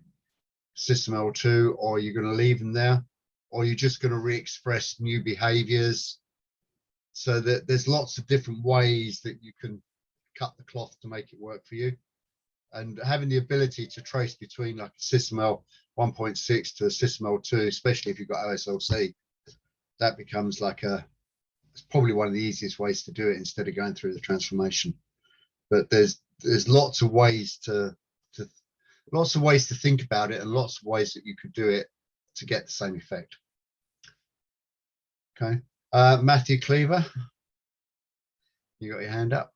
SysML2, or you're going to leave them there, or you're just going to re-express new behaviors? So that there's lots of different ways that you can cut the cloth to make it work for you. And having the ability to trace between like a SysML 1.6 to a SysML 2, especially if you've got OSLC, that becomes like it's probably one of the easiest ways to do it instead of going through the transformation. But there's lots of ways to think about it, and lots of ways that you could do it to get the same effect. Okay, Matthew Cleaver, you got your hand up.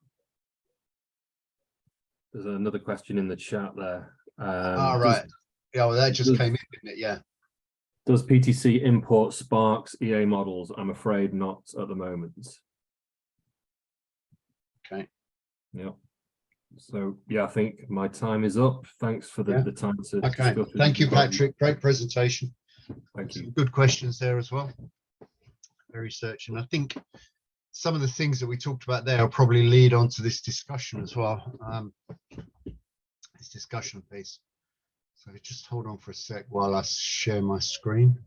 There's another question in the chat there. All right. Yeah, well, that just came in, didn't it? Yeah. Does PTC import Sparks EA models? I'm afraid not at the moment. Okay. Yeah. So yeah, I think my time is up. Thanks for the time to Okay. discuss. Thank you, Patrick. Great presentation. Thank you. Some good questions there as well. Very searching. I think some of the things that we talked about there will probably lead on to this discussion as well. This discussion piece. So just hold on for a sec while I share my screen.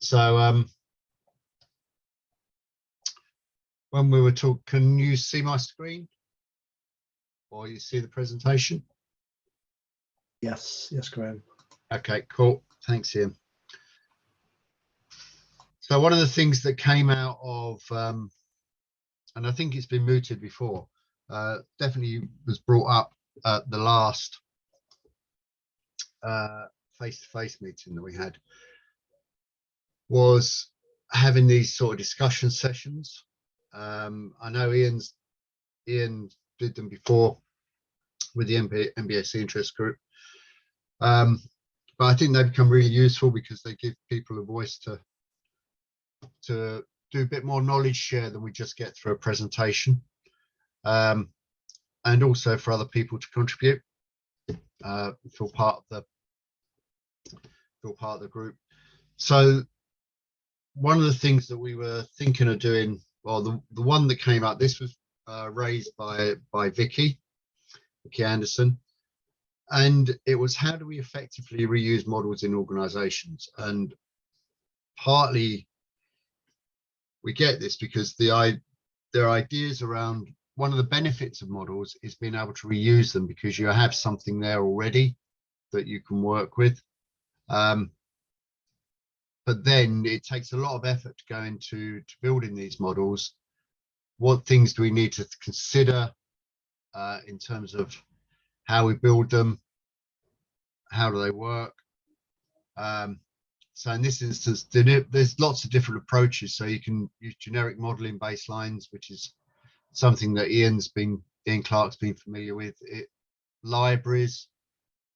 So when we were talking, can you see my screen or you see the presentation? Yes, Graham. Okay, cool. Thanks, Ian. So one of the things that came out of, and I think it's been mooted before, definitely was brought up at the last face-to-face meeting that we had, was having these sort of discussion sessions. I know Ian did them before with the MBSE interest group, but I think they become really useful because they give people a voice to do a bit more knowledge share than we just get through a presentation, and also for other people to contribute, feel part of the group. So one of the things that we were thinking of doing, well, the one that came up, this was raised by Vicky Anderson, and it was, how do we effectively reuse models in organizations? And partly we get this because there are ideas around, one of the benefits of models is being able to reuse them because you have something there already that you can work with. But then it takes a lot of effort to go into building these models. What things do we need to consider in terms of how we build them? How do they work? So in this instance, there's lots of different approaches. So you can use generic modeling baselines, which is something that Ian Clark's been familiar with. Libraries,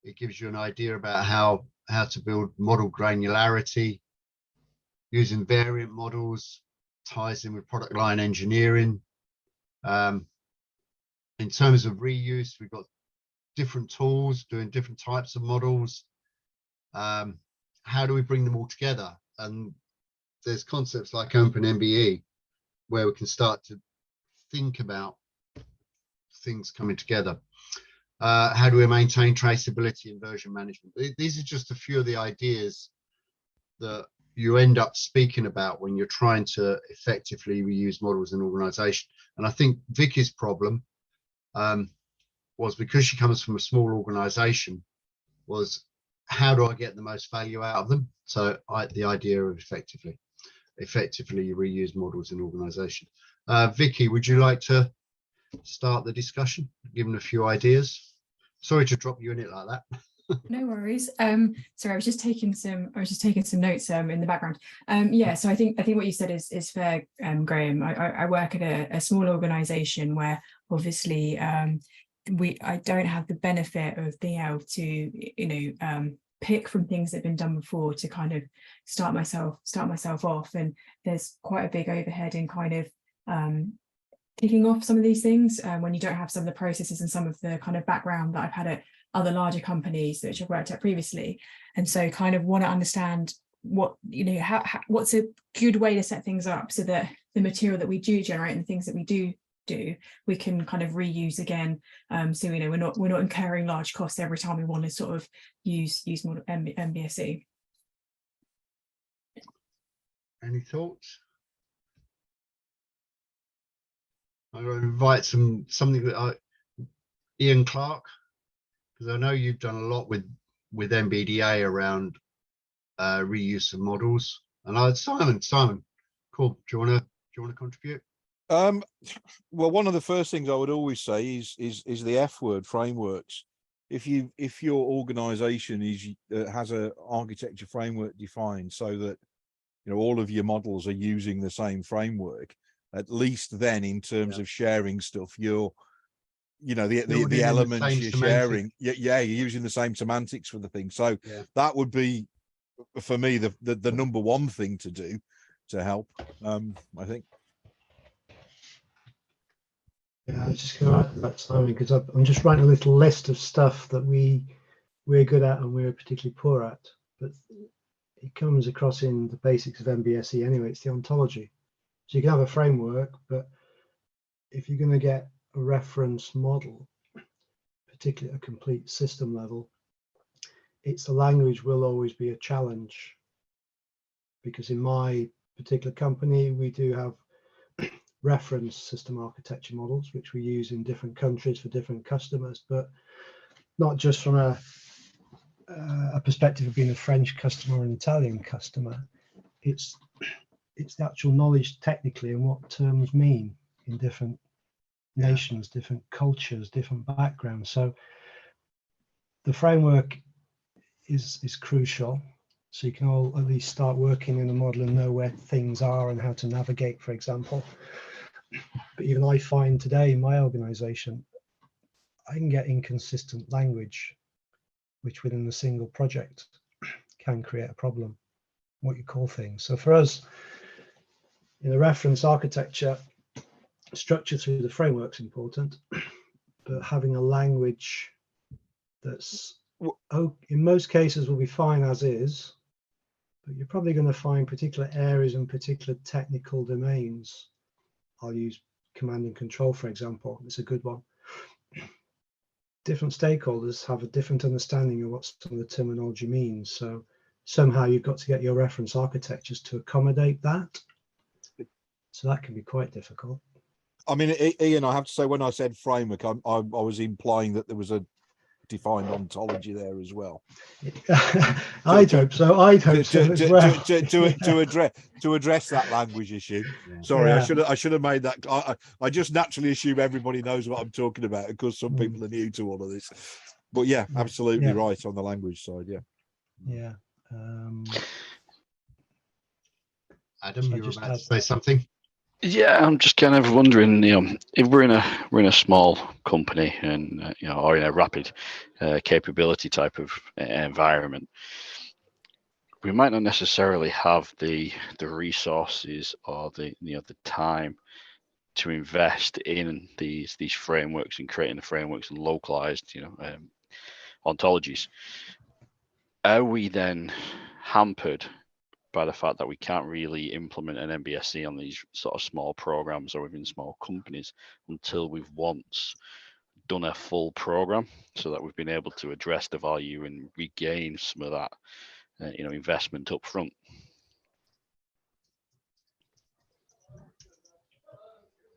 it gives you an idea about how to build model granularity. Using variant models ties in with product line engineering. In terms of reuse, we've got different tools doing different types of models. How do we bring them all together? And there's concepts like OpenMBE where we can start to think about things coming together. How do we maintain traceability and version management? These are just a few of the ideas that you end up speaking about when you're trying to effectively reuse models in an organization. And I think Vicky's problem was, because she comes from a small organization, was how do I get the most value out of them? So the idea of effectively reuse models in organization. Vicky, would you like to start the discussion, given a few ideas? Sorry to drop you in it like that. No worries. Sorry, I was just taking some notes in the background. Yeah, so I think what you said is fair, Graham. I work at a small organization where obviously I don't have the benefit of being able to pick from things that have been done before to kind of start myself off, and there's quite a big overhead in kind of kicking off some of these things when you don't have some of the processes and some of the kind of background that I've had at other larger companies that I've worked at previously. And so kind of want to understand what, what's a good way to set things up so that the material that we do generate and the things that we do we can kind of reuse again, so we're not incurring large costs every time we want to sort of use more MBSE. Any thoughts? I'm going to invite something that Ian Clark, because I know you've done a lot with MBDA around reuse of models. And Simon, cool. Do you want to contribute? Well, one of the first things I would always say is the F word, frameworks. if your organization has a architecture framework defined so that, you know, all of your models are using the same framework, at least then in terms of sharing stuff, you're, you know, the elements you're sharing, you're using the same semantics for the thing. So that would be, for me, the number one thing to do to help, I think. Yeah, I was just going to add to that, Simon, because I'm just writing a little list of stuff that we're good at and we're particularly poor at, but it comes across in the basics of MBSE anyway. It's the ontology. So you can have a framework, but if you're going to get a reference model, particularly at a complete system level, it's the language will always be a challenge, because in my particular company, we do have reference system architecture models, which we use in different countries for different customers, but not just from a perspective of being a French customer or an Italian customer. It's the actual knowledge technically and what terms mean in different nations, different cultures, different backgrounds. So the framework is crucial. So you can all at least start working in a model and know where things are and how to navigate, for example. But even I find today in my organization, I can get inconsistent language, which within a single project can create a problem, what you call things. So for us, in the reference architecture, structure through the framework's important, but having a language that's, in most cases, will be fine as is, but you're probably going to find particular areas and particular technical domains. I'll use command and control, for example. It's a good one. Different stakeholders have a different understanding of what some of the terminology means. So somehow you've got to get your reference architectures to accommodate that. So that can be quite difficult. I mean, Ian, I have to say, when I said framework, I was implying that there was a defined ontology there as well. I'd hope so as well. To address that language issue. Sorry, I should have made that. I just naturally assume everybody knows what I'm talking about because some people are new to all of this. But yeah, absolutely right on the language side. Yeah. Adam, you were about to say something. Yeah, I'm just kind of wondering, you know, if we're in a small company and you know, or in a rapid capability type of environment, we might not necessarily have the resources or the time to invest in these frameworks and creating the frameworks and localized, you know, ontologies. Are we then hampered by the fact that we can't really implement an MBSE on these sort of small programs or within small companies until we've once done a full program, so that we've been able to address the value and regain some of that, you know, investment up front?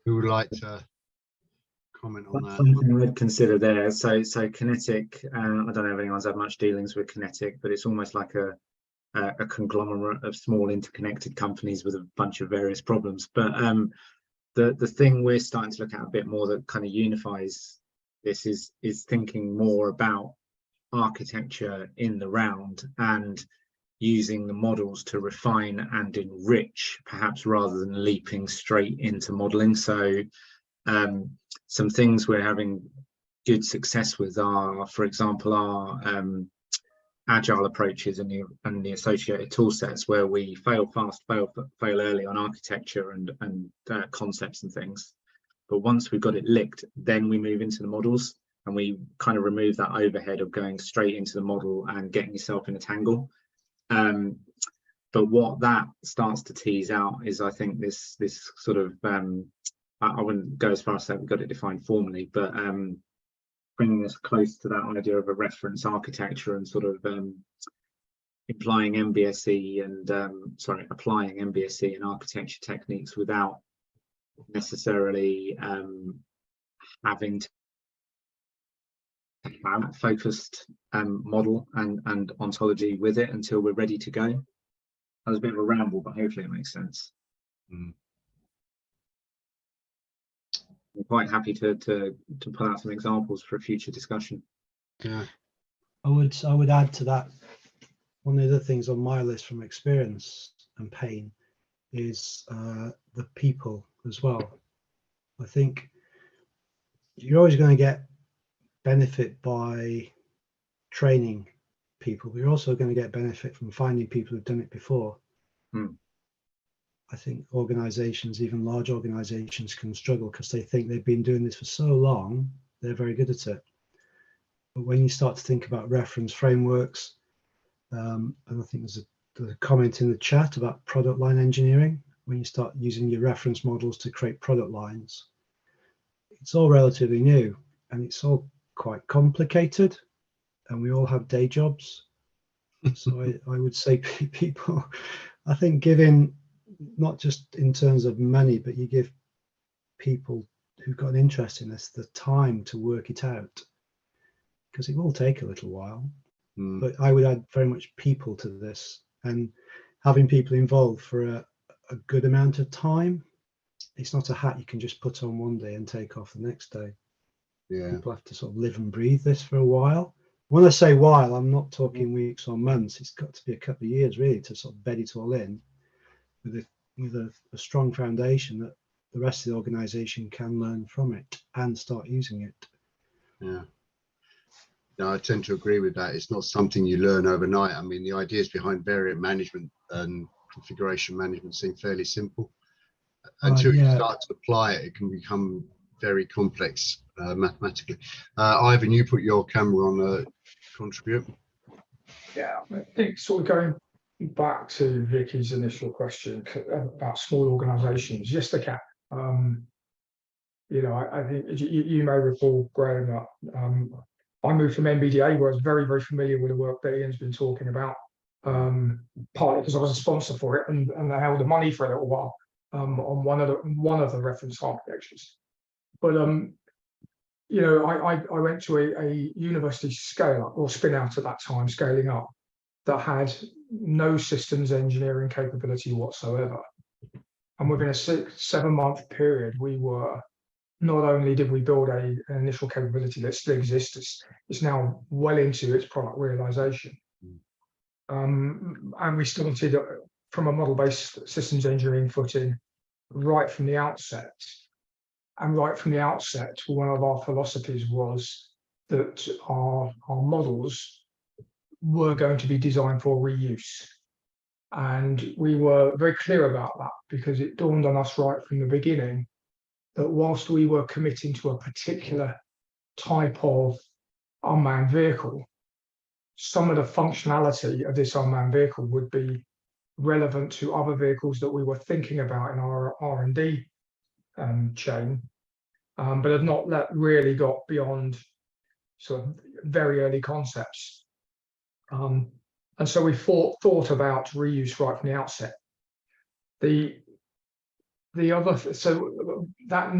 Who would like to comment on that? Something I'd consider there. So Kinetic, I don't know if anyone's had much dealings with Kinetic, but it's almost like a conglomerate of small interconnected companies with a bunch of various problems. But the thing we're starting to look at a bit more that kind of unifies this is thinking more about architecture in the round and using the models to refine and enrich, perhaps rather than leaping straight into modeling. So some things we're having good success with are, for example, our agile approaches and the associated tool sets, where we fail fast, fail early on architecture and concepts and things. But once we've got it licked, then we move into the models and we kind of remove that overhead of going straight into the model and getting yourself in a tangle. But what that starts to tease out is, I think, this sort of, I wouldn't go as far as saying we've got it defined formally, but bringing us close to that idea of a reference architecture and sort of applying MBSE and architecture techniques without necessarily having to have a focused model and ontology with it until we're ready to go. That was a bit of a ramble, but hopefully it makes sense. I'm quite happy to pull out some examples for a future discussion. Yeah. I would add to that, one of the things on my list from experience and pain is the people as well. I think you're always going to get benefit by training people, but you're also going to get benefit from finding people who've done it before. I think organizations, even large organizations, can struggle because they think they've been doing this for so long, they're very good at it. But when you start to think about reference frameworks, and I think there's a comment in the chat about product line engineering, when you start using your reference models to create product lines, it's all relatively new and it's all quite complicated, and we all have day jobs. So I would say people, I think giving, not just in terms of money, but you give people who've got an interest in this the time to work it out, because it will take a little while. But I would add very much people to this, and having people involved for a good amount of time. It's not a hat you can just put on one day and take off the next day. Yeah. People have to sort of live and breathe this for a while. When I say while, I'm not talking weeks or months. It's got to be a couple of years really to sort of bed it all in with a strong foundation that the rest of the organization can learn from it and start using it. Yeah. No, I tend to agree with that. It's not something you learn overnight. I mean, the ideas behind variant management and configuration management seem fairly simple. Until you start to apply it, it can become very complex mathematically. Ivan, you put your camera on, contribute. Yeah, I think sort of going back to Vicky's initial question about small organisations, yes, they can. You know, I think you may recall, Graham, that I moved from MBDA, where I was very, very familiar with the work that Ian's been talking about, partly because I was a sponsor for it and I held the money for a little while on one of the reference architectures. But you know, I went to a university scale up or spin out at that time, scaling up, that had no systems engineering capability whatsoever. And within a 6-7 month period, we were, not only did we build an initial capability that still exists, it's now well into its product realization. And we started from a model-based systems engineering footing right from the outset. And right from the outset, one of our philosophies was that our models were going to be designed for reuse. And we were very clear about that because it dawned on us right from the beginning that whilst we were committing to a particular type of unmanned vehicle, some of the functionality of this unmanned vehicle would be relevant to other vehicles that we were thinking about in our R&D chain, but had not really got beyond sort of very early concepts. And so we thought about reuse right from the outset. So that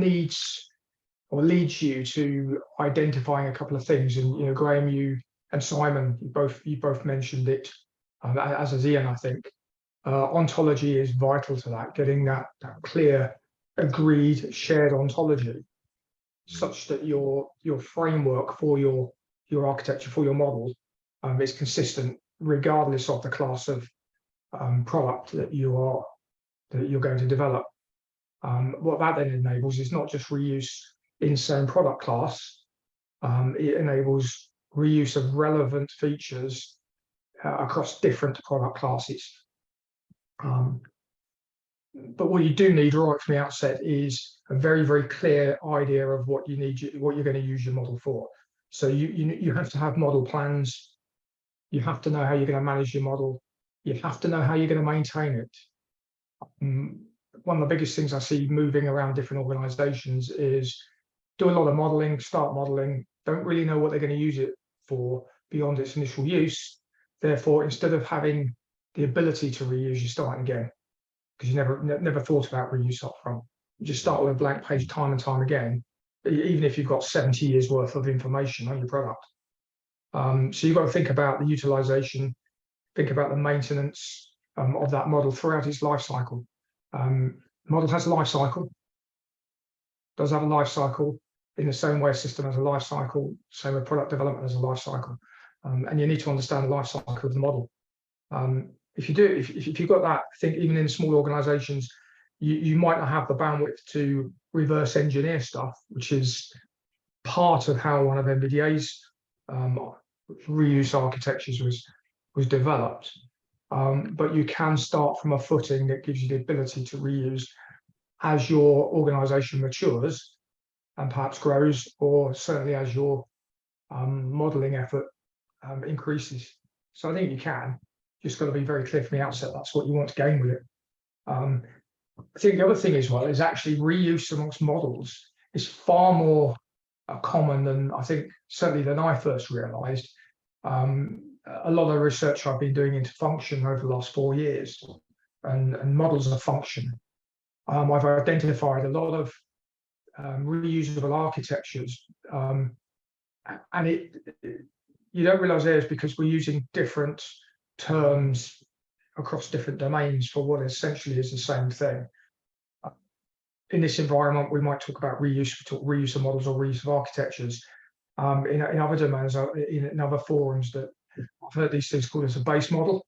leads you to identifying a couple of things. And you know, Graham, you and Simon, you both mentioned it, as has Ian, I think. Ontology is vital to that, getting that clear, agreed, shared ontology, such that your framework for your architecture, for your model, is consistent regardless of the class of product that you're going to develop. What that then enables is not just reuse in same product class, it enables reuse of relevant features across different product classes. But what you do need right from the outset is a very, very clear idea of what you need, what you're going to use your model for. So you have to have model plans. You have to know how you're going to manage your model. You have to know how you're going to maintain it. One of the biggest things I see moving around different organizations is do a lot of modeling, start modeling, don't really know what they're going to use it for beyond its initial use. Therefore, instead of having the ability to reuse, you're starting again because you never thought about reuse up front. You just start with a blank page time and time again, even if you've got 70 years worth of information on your product. So you've got to think about the utilization, think about the maintenance of that model throughout its life cycle. Model has a life cycle, does have a life cycle, in the same way a system has a life cycle, same with product development as a life cycle. And you need to understand the life cycle of the model. If you've got that, I think even in small organizations, you might not have the bandwidth to reverse engineer stuff, which is part of how one of NVDA's reuse architectures was developed. But you can start from a footing that gives you the ability to reuse as your organization matures and perhaps grows, or certainly as your modeling effort increases. So I think you can. Just got to be very clear from the outset that's what you want to gain with it. I think the other thing as well is actually reuse amongst models is far more common than I think, certainly than I first realized. A lot of the research I've been doing into function over the last 4 years and models of function. I've identified a lot of reusable architectures, and you don't realize there's because we're using different terms across different domains for what essentially is the same thing. In this environment, we might talk about reuse of models or reuse of architectures. In other domains, in other forums, that I've heard these things called as a base model.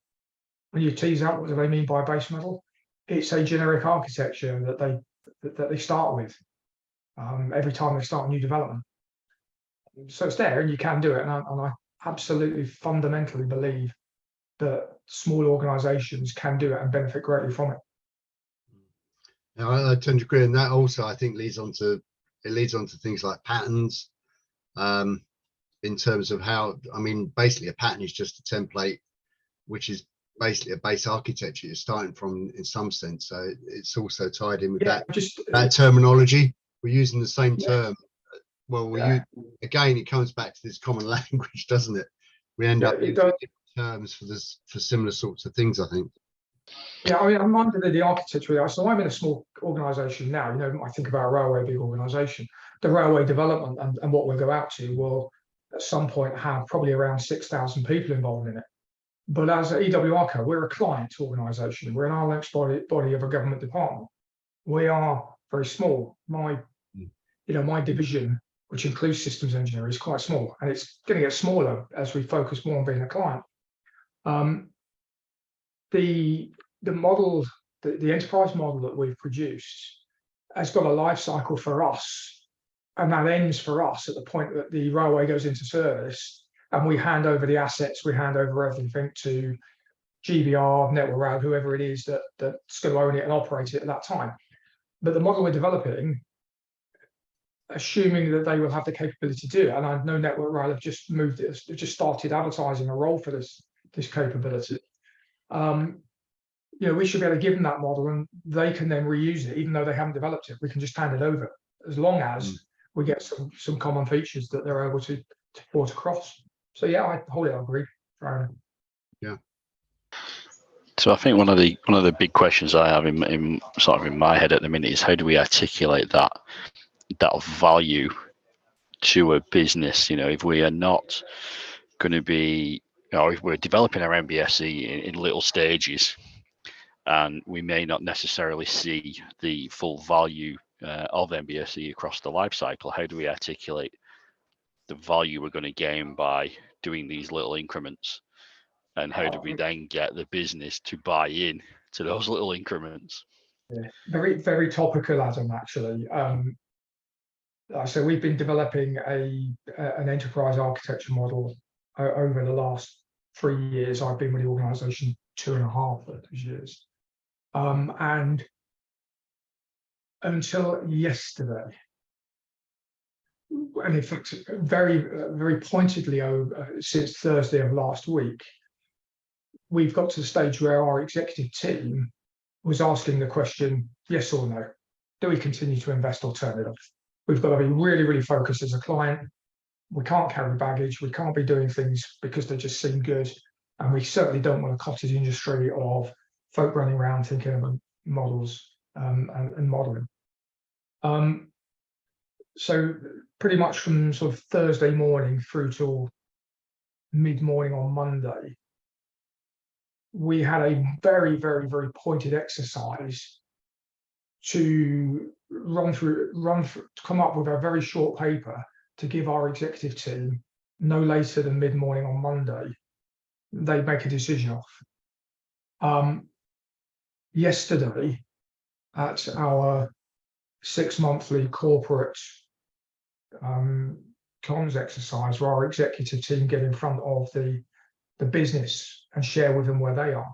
When you tease out what do they mean by a base model, it's a generic architecture that they start with every time they start a new development. So it's there, and you can do it. And I absolutely fundamentally believe that small organizations can do it and benefit greatly from it. Now, I tend to agree, and that also I think leads on to things like patterns, in terms of how, I mean, basically a pattern is just a template, which is basically a base architecture you're starting from in some sense. So it's also tied in with that terminology. We're using the same term. Well, again, it comes back to this common language, doesn't it? We end up using different terms for similar sorts of things, I think. Yeah, I mean, I'm under the architecture. So I'm in a small organisation now. You know, I think about a railway, big organisation. The railway development and what we'll go out to will at some point have probably around 6,000 people involved in it. But as EWRCO, we're a client organisation. We're an arm's length body of a government department. We are very small. My division, which includes systems engineering, is quite small, and it's going to get smaller as we focus more on being a client. The model, the enterprise model that we've produced has got a life cycle for us, and that ends for us at the point that the railway goes into service and we hand over the assets, we hand over everything to GBR, Network Rail, whoever it is that's going to own it and operate it at that time. But the model we're developing, assuming that they will have the capability to do it, and I know Network Rail have just moved it, they've just started advertising a role for this capability. We should be able to give them that model, and they can then reuse it, even though they haven't developed it. We can just hand it over, as long as we get some common features that they're able to port across. So yeah, I wholly agree. Yeah. So I think one of the big questions I have in my head at the minute is how do we articulate that value to a business? If we are not going to be, if we're developing our MBSE in little stages, and we may not necessarily see the full value of MBSE across the life cycle, how do we articulate the value we're going to gain by doing these little increments? And how do we then get the business to buy in to those little increments? Yeah, very, very topical, Adam, actually. So we've been developing an enterprise architecture model over the last 3 years. I've been with the organisation 2.5 of those years. And until yesterday, and in fact, very, very pointedly since Thursday of last week, we've got to the stage where our executive team was asking the question, yes or no, do we continue to invest or turn it off? We've got to be really, really focused as a client. We can't carry baggage. We can't be doing things because they just seem good. And we certainly don't want a cottage industry of folk running around thinking about models and modeling. So pretty much from sort of Thursday morning through till mid-morning on Monday, we had a very, very, very pointed exercise to come up with a very short paper to give our executive team no later than mid-morning on Monday. They make a decision off. Yesterday, at our 6-monthly corporate comms exercise, where our executive team get in front of the business and share with them where they are.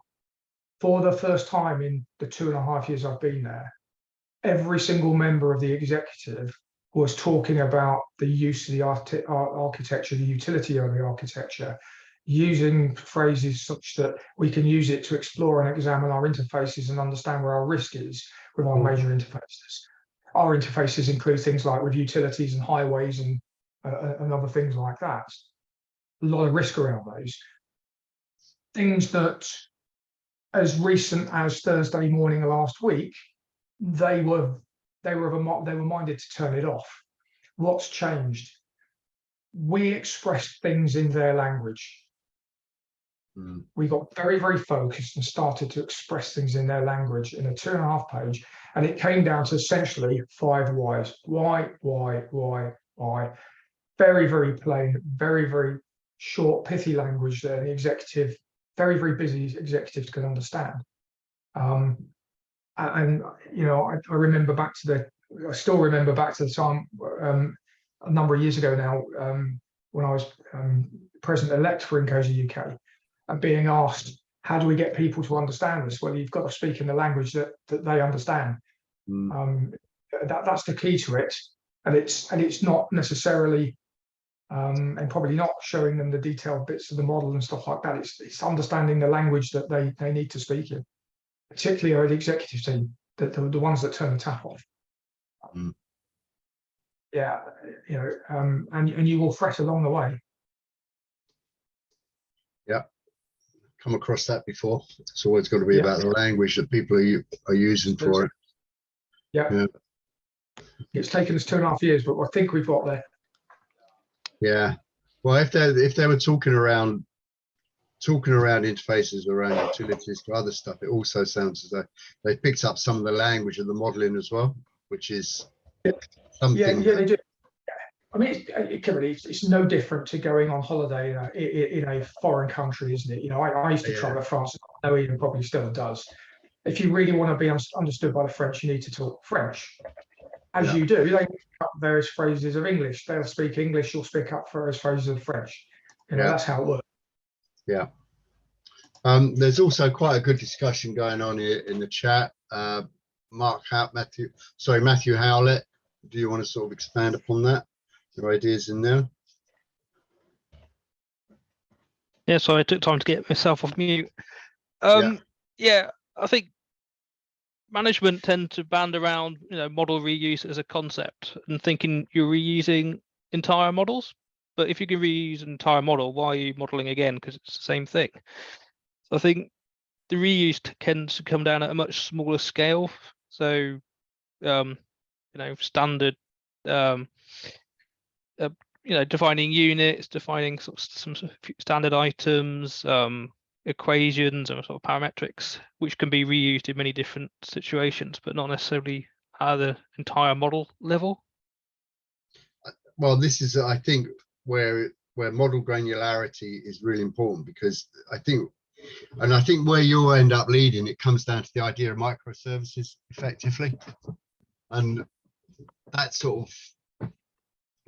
For the first time in the 2.5 years I've been there, every single member of the executive was talking about the use of the architecture, the utility of the architecture, using phrases such that we can use it to explore and examine our interfaces and understand where our risk is with our major interfaces. Our interfaces include things like with utilities and highways and other things like that. A lot of risk around those. Things that, as recent as Thursday morning last week, they were minded to turn it off. What's changed? We expressed things in their language. We got very, very focused and started to express things in their language in a 2.5 page, and it came down to essentially 5 whys. Why? Very, very plain, very, very short, pithy language that the executive, very, very busy executives can understand. And you know, I remember back to I still remember back to the time a number of years ago now, when I was president-elect for INCOSE UK, and being asked, how do we get people to understand this? Well, you've got to speak in the language that they understand. That's the key to it, and it's not necessarily and probably not showing them the detailed bits of the model and stuff like that. It's understanding the language that they need to speak in, particularly the executive team, the ones that turn the tap off. Yeah, you know, and you will fret along the way. Yeah, come across that before. It's always got to be about the language that people are using for it. Yeah, it's taken us 2.5 years, but I think we've got there. Yeah, well, if they were talking around interfaces around utilities to other stuff, it also sounds as though they picked up some of the language of the modeling as well, which is something. Yeah, they do. I mean, it's no different to going on holiday in a foreign country, isn't it? You know, I used to travel to France. I know Ian probably still does. If you really want to be understood by the French, you need to talk French. As you do, they pick up various phrases of English. They'll speak English, you'll pick up various phrases of French. You know, that's how it works. Yeah. There's also quite a good discussion going on here in the chat. Matthew Howlett, do you want to sort of expand upon that? Your ideas in there? Yeah, so I took time to get myself off mute. Yeah, I think management tend to band around, you know, model reuse as a concept and thinking you're reusing entire models. But if you can reuse an entire model, why are you modeling again? Because it's the same thing. So I think the reuse tends to come down at a much smaller scale. So, you know, standard, you know, defining units, defining sort of some standard items, equations and sort of parametrics, which can be reused in many different situations, but not necessarily at the entire model level. Well, this is, I think, where model granularity is really important, because I think where you'll end up leading, it comes down to the idea of microservices effectively, and that sort of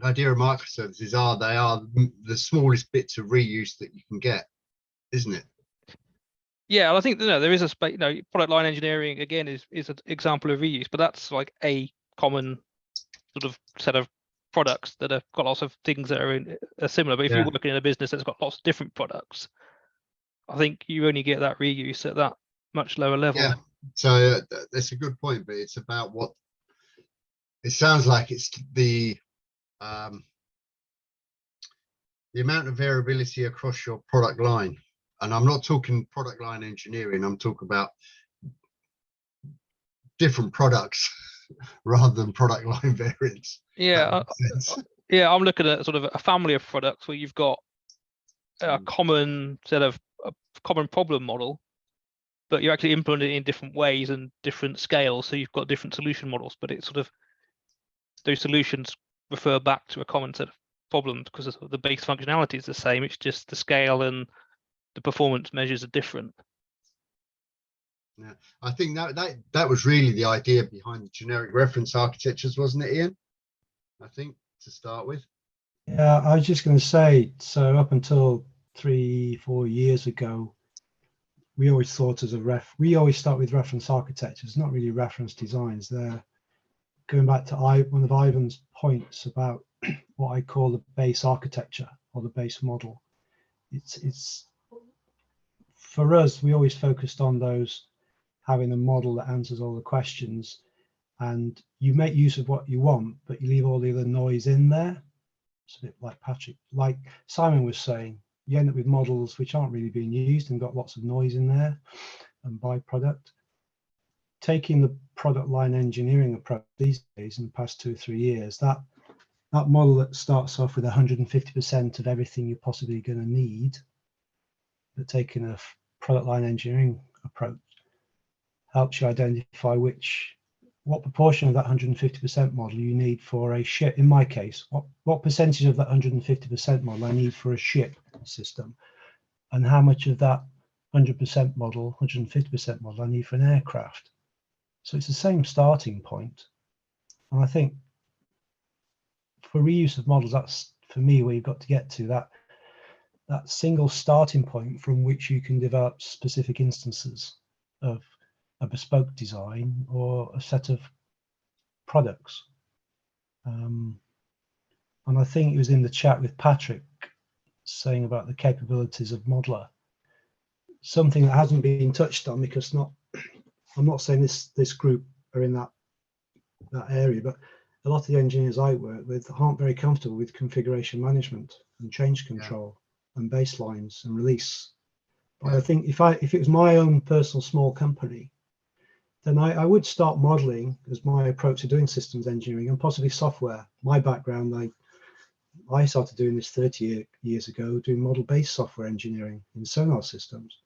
idea of microservices they are the smallest bits of reuse that you can get, isn't it? Yeah, I think, you know, there is a space. You know, product line engineering again is an example of reuse, but that's like a common sort of set of products that have got lots of things that are similar. But if you're working in a business that's got lots of different products, I think you only get that reuse at that much lower level. Yeah, so that's a good point, but it's about what it sounds like. It's the amount of variability across your product line. And I'm not talking product line engineering, I'm talking about different products rather than product line variants. Yeah, I'm looking at sort of a family of products where you've got a common set of a common problem model, but you're actually implementing it in different ways and different scales. So you've got different solution models, but it's sort of those solutions refer back to a common set of problems because the base functionality is the same. It's just the scale and the performance measures are different. Yeah, I think that was really the idea behind the generic reference architectures, wasn't it, Ian? I think to start with. Yeah, I was just going to say, so up until 3-4 years ago, we always thought as we always start with reference architectures, not really reference designs. They're going back to one of Ivan's points about what I call the base architecture or the base model. It's for us, we always focused on those having a model that answers all the questions, and you make use of what you want, but you leave all the other noise in there. It's a bit like Simon was saying, you end up with models which aren't really being used and got lots of noise in there and byproduct. Taking the product line engineering approach these days in the past 2 or 3 years, that model that starts off with 150% of everything you're possibly going to need, but taking a product line engineering approach helps you identify what proportion of that 150% model you need for a ship. In my case, what percentage of that 150% model I need for a ship system, and how much of that 100% model, 150% model I need for an aircraft. So it's the same starting point. And I think for reuse of models, that's for me where you've got to get to that single starting point from which you can develop specific instances of a bespoke design or a set of products. And I think it was in the chat with Patrick saying about the capabilities of modeler, something that hasn't been touched on, because I'm not saying this group are in that area, but a lot of the engineers I work with aren't very comfortable with configuration management and change control and baselines and release. But I think if it was my own personal small company, then I would start modeling as my approach to doing systems engineering and possibly software. My background, I started doing this 30 years ago, doing model-based software engineering in sonar systems.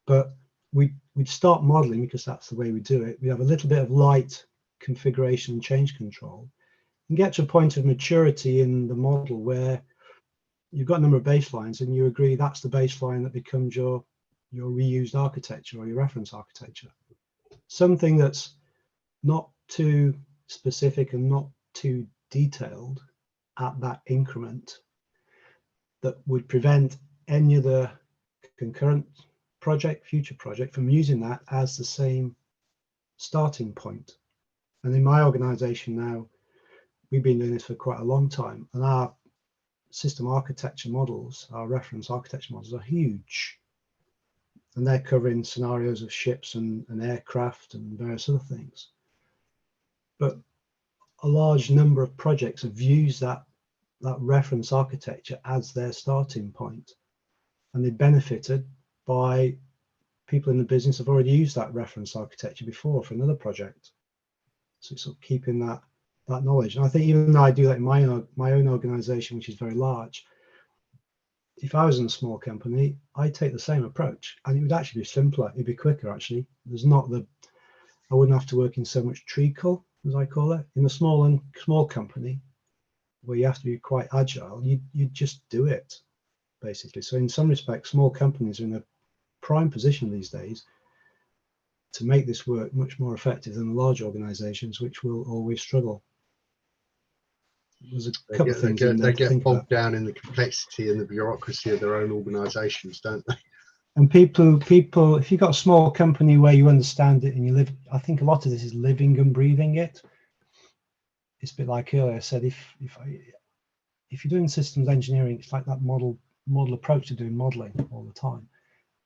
But we'd start modeling because that's the way we do it. We have a little bit of light configuration and change control and get to a point of maturity in the model where you've got a number of baselines and you agree that's the baseline that becomes your reused architecture or your reference architecture. Something that's not too specific and not too detailed at that increment that would prevent any other concurrent project, future project, from using that as the same starting point. And in my organization now, we've been doing this for quite a long time, and our system architecture models, our reference architecture models are huge. And they're covering scenarios of ships and aircraft and various other things. But a large number of projects have used that reference architecture as their starting point. And they benefited by people in the business have already used that reference architecture before for another project. So it's sort of keeping that knowledge. And I think even though I do that in my own organization, which is very large, if I was in a small company, I'd take the same approach, and it would actually be simpler. It'd be quicker, actually. I wouldn't have to work in so much treacle, as I call it. In a small company, where you have to be quite agile, you just do it, basically. So in some respects, small companies are in a prime position these days to make this work much more effective than the large organizations, which will always struggle. There's a couple of things they get bogged down in the complexity and the bureaucracy of their own organizations, don't they? And people, if you've got a small company where you understand it and you live, I think a lot of this is living and breathing it. It's a bit like earlier I said, if you're doing systems engineering, it's like that model approach to doing modeling all the time.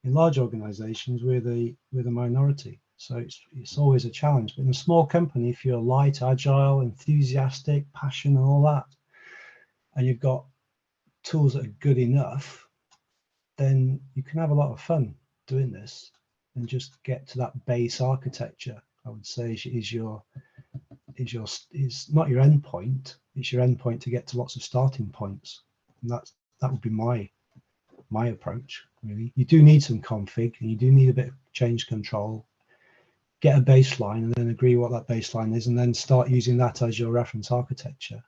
In large organizations, we're the minority. So it's always a challenge. But in a small company, if you're light, agile, enthusiastic, passion, and all that, and you've got tools that are good enough, then you can have a lot of fun doing this and just get to that base architecture. I would say is not your end point. It's your end point to get to lots of starting points, and that would be my my approach. Really, you do need some config, and you do need a bit of change control. Get a baseline, and then agree what that baseline is, and then start using that as your reference architecture.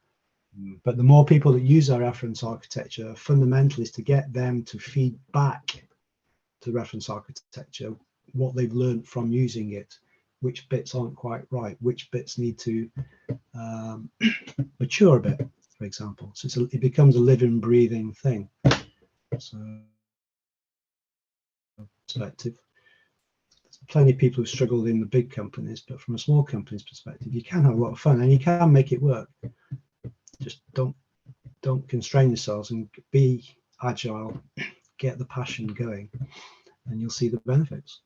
But the more people that use our reference architecture, fundamental is to get them to feed back to reference architecture what they've learned from using it, which bits aren't quite right, which bits need to mature a bit, for example. So it becomes a living, breathing thing. So, perspective. There's plenty of people who struggled in the big companies, but from a small company's perspective, you can have a lot of fun and you can make it work. Just don't constrain yourselves and be agile, get the passion going, and you'll see the benefits.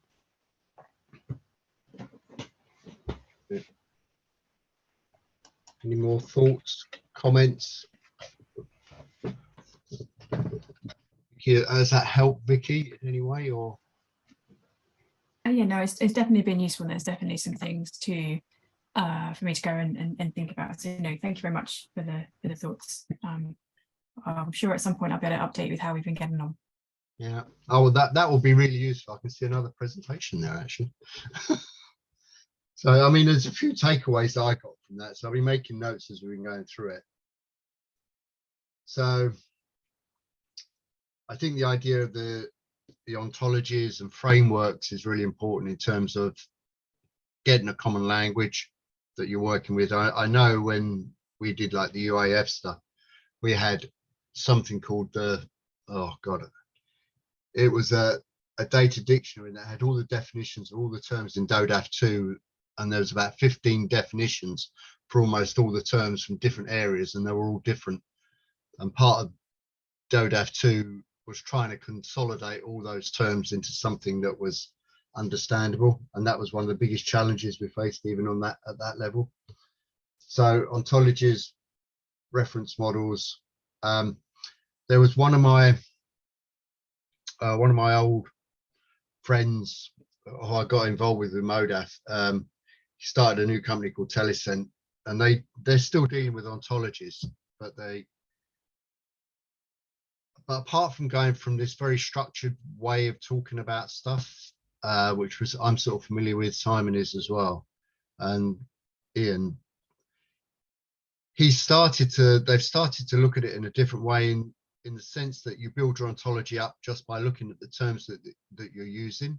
Any more thoughts, comments? Has that helped Vicky in any way, or? Yeah, no, it's definitely been useful. There's definitely some things to for me to go and think about. So, no, thank you very much for the thoughts. I'm sure at some point I'll be able to update with how we've been getting on. Yeah. Oh, well, that will be really useful. I can see another presentation there, actually. So, I mean, there's a few takeaways that I got from that. So I've been making notes as we've been going through it. So I think the idea of the ontologies and frameworks is really important in terms of getting a common language that you're working with. I know when we did like the UAF stuff, we had something called the, oh God, it was a data dictionary that had all the definitions of all the terms in DODAF 2, and there was about 15 definitions for almost all the terms from different areas, and they were all different. And part of DODAF 2 was trying to consolidate all those terms into something that was understandable, and that was one of the biggest challenges we faced even on that at that level. So ontologies, reference models. There was one of my old friends who I got involved with MODAF. He started a new company called Telecent, and they're still dealing with ontologies, but apart from going from this very structured way of talking about stuff, which was I'm sort of familiar with, Simon is as well, and Ian, they've started to look at it in a different way, in the sense that you build your ontology up just by looking at the terms that you're using.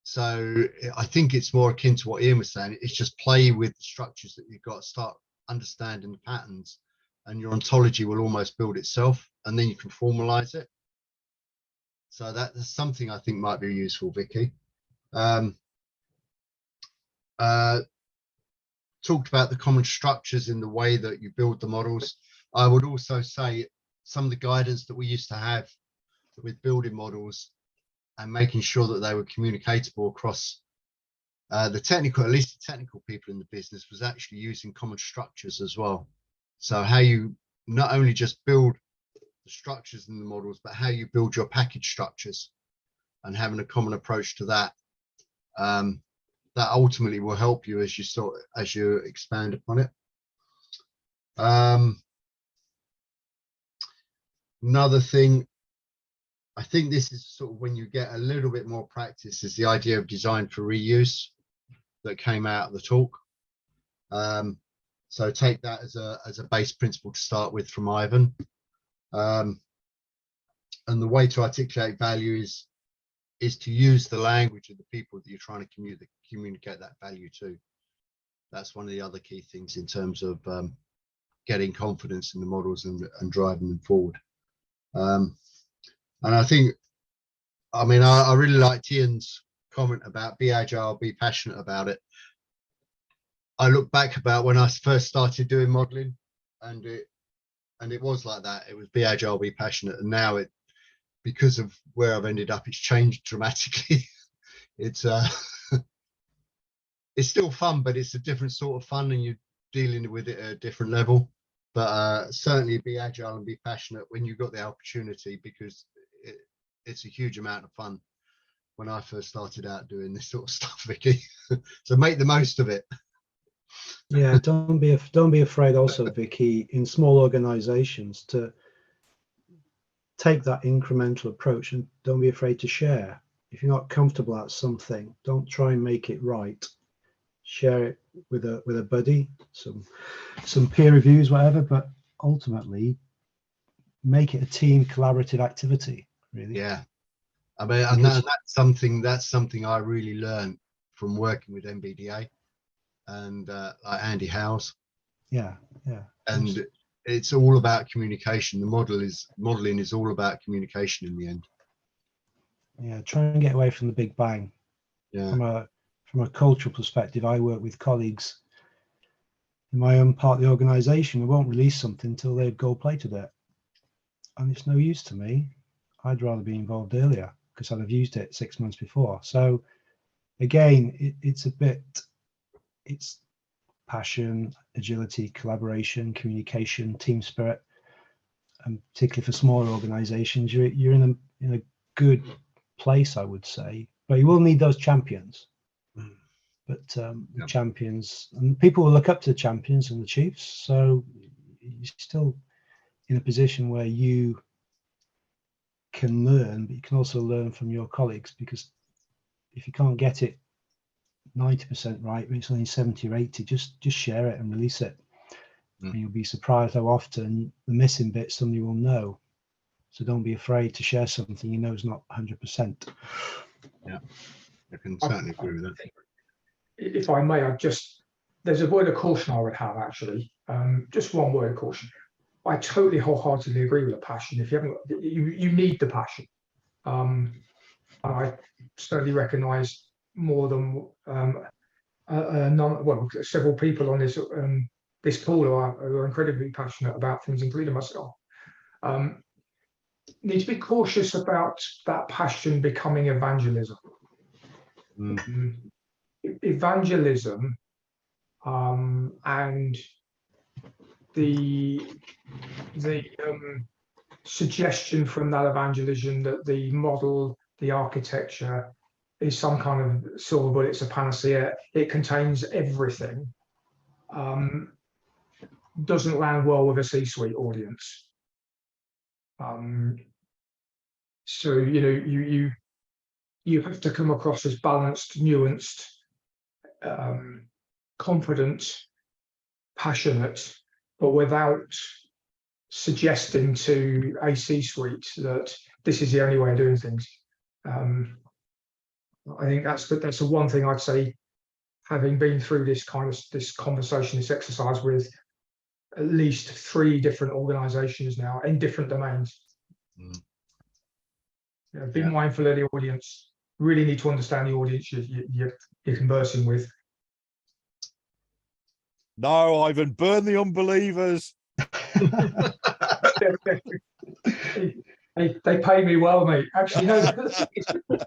So I think it's more akin to what Ian was saying. It's just play with the structures that you've got, start understanding the patterns, and your ontology will almost build itself, and then you can formalize it. So that's something I think might be useful, Vicky. Talked about the common structures in the way that you build the models. I would also say some of the guidance that we used to have with building models and making sure that they were communicatable across the technical, at least the technical people in the business, was actually using common structures as well. So how you not only just build the structures in the models, but how you build your package structures, and having a common approach to that. That ultimately will help you as you expand upon it. Another thing, I think this is sort of when you get a little bit more practice, is the idea of design for reuse that came out of the talk. So take that as a base principle to start with from Ivan. And the way to articulate value is to use the language of the people that you're trying to communicate that value to. That's one of the other key things in terms of getting confidence in the models and driving them forward. And I think, I mean, I really liked Ian's comment about be agile, be passionate about it. I look back about when I first started doing modeling, and it was like that. It was be agile, be passionate, and now because of where I've ended up, it's changed dramatically. It's still fun, but it's a different sort of fun, and you're dealing with it at a different level. But certainly be agile and be passionate when you've got the opportunity, because it's a huge amount of fun when I first started out doing this sort of stuff, Vicky. So make the most of it. Yeah, don't be afraid also, Vicky, in small organizations to take that incremental approach and don't be afraid to share. If you're not comfortable at something, don't try and make it right. Share it with a buddy, some peer reviews, whatever, but ultimately make it a team collaborative activity, really. Yeah. I mean, and that's something I really learned from working with MBDA and like Andy Howes. Yeah. And it's all about communication. The modeling is all about communication in the end. Yeah, try and get away from the big bang. Yeah. From a cultural perspective, I work with colleagues in my own part of the organization who won't release something until they've gold plated it. And it's no use to me. I'd rather be involved earlier because I'd have used it 6 months before. So again, it's passion, agility, collaboration, communication, team spirit, and particularly for smaller organizations, you're in a good place, I would say. But you will need those champions. But the champions, and people will look up to the champions and the chiefs. So you're still in a position where you can learn, but you can also learn from your colleagues, because if you can't get it 90% right, when it's only 70 or 80, just share it and release it. And you'll be surprised how often the missing bit somebody will know. So don't be afraid to share something you know is not 100%. Yeah, I can certainly agree with that. If I may, there's a word of caution I would have, actually. Just one word of caution. I totally wholeheartedly agree with the passion. If you haven't, you need the passion. I certainly recognise more than several people on this this call who are incredibly passionate about things, including myself. Need to be cautious about that passion becoming evangelism. Evangelism and the suggestion from that evangelism that the model, the architecture is some kind of silver bullet, it's a panacea, it contains everything, doesn't land well with a C-suite audience. So you have to come across as balanced, nuanced, confident, passionate, but without suggesting to a C-suite that this is the only way of doing things. I think that's the one thing I'd say, having been through this conversation, this exercise with at least 3 different organizations now in different domains. Be mindful of the audience. Really need to understand the audience you're conversing with. No, Ivan, burn the unbelievers. They pay me well, mate. Actually, no.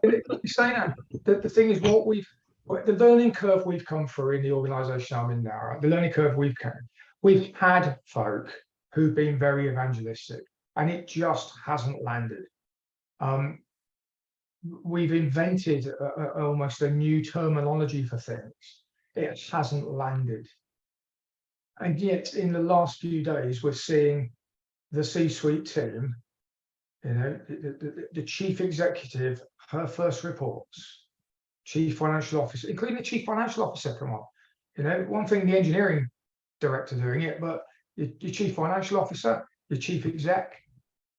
You say that. The thing is, the learning curve we've come through in the organisation I'm in now. Right? The learning curve we've had folk who've been very evangelistic, and it just hasn't landed. We've invented almost a new terminology for things. It hasn't landed. And yet, in the last few days, we're seeing the C-suite team, the chief executive, her first reports, chief financial officer, including the chief financial officer, come on. One thing, the engineering director doing it, but your chief financial officer, your chief exec,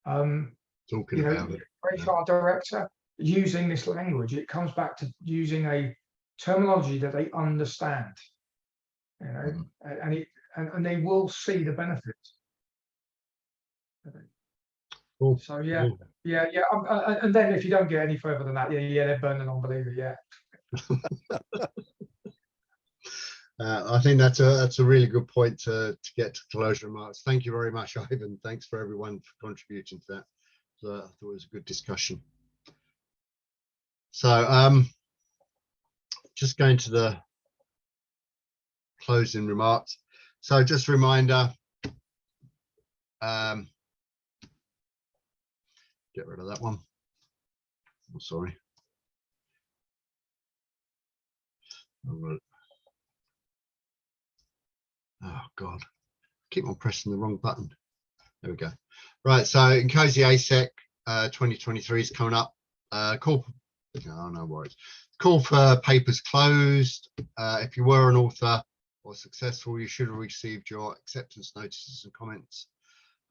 talking about it. HR director, using this language. It comes back to using a terminology that they understand, and they will see the benefit. Cool. So yeah. And then if you don't get any further than that, they're burning unbeliever. Yeah. I think that's a really good point to get to closure remarks. Thank you very much, Ivan. Thanks for everyone for contributing to that. So I thought it was a good discussion. So just going to the closing remarks. So just a reminder, get rid of that one. Oh, sorry. Oh God, keep on pressing the wrong button. There we go. Right, so INCOSE ASEC 2023 is coming up. Call for papers closed. If you were an author or successful, you should have received your acceptance notices and comments.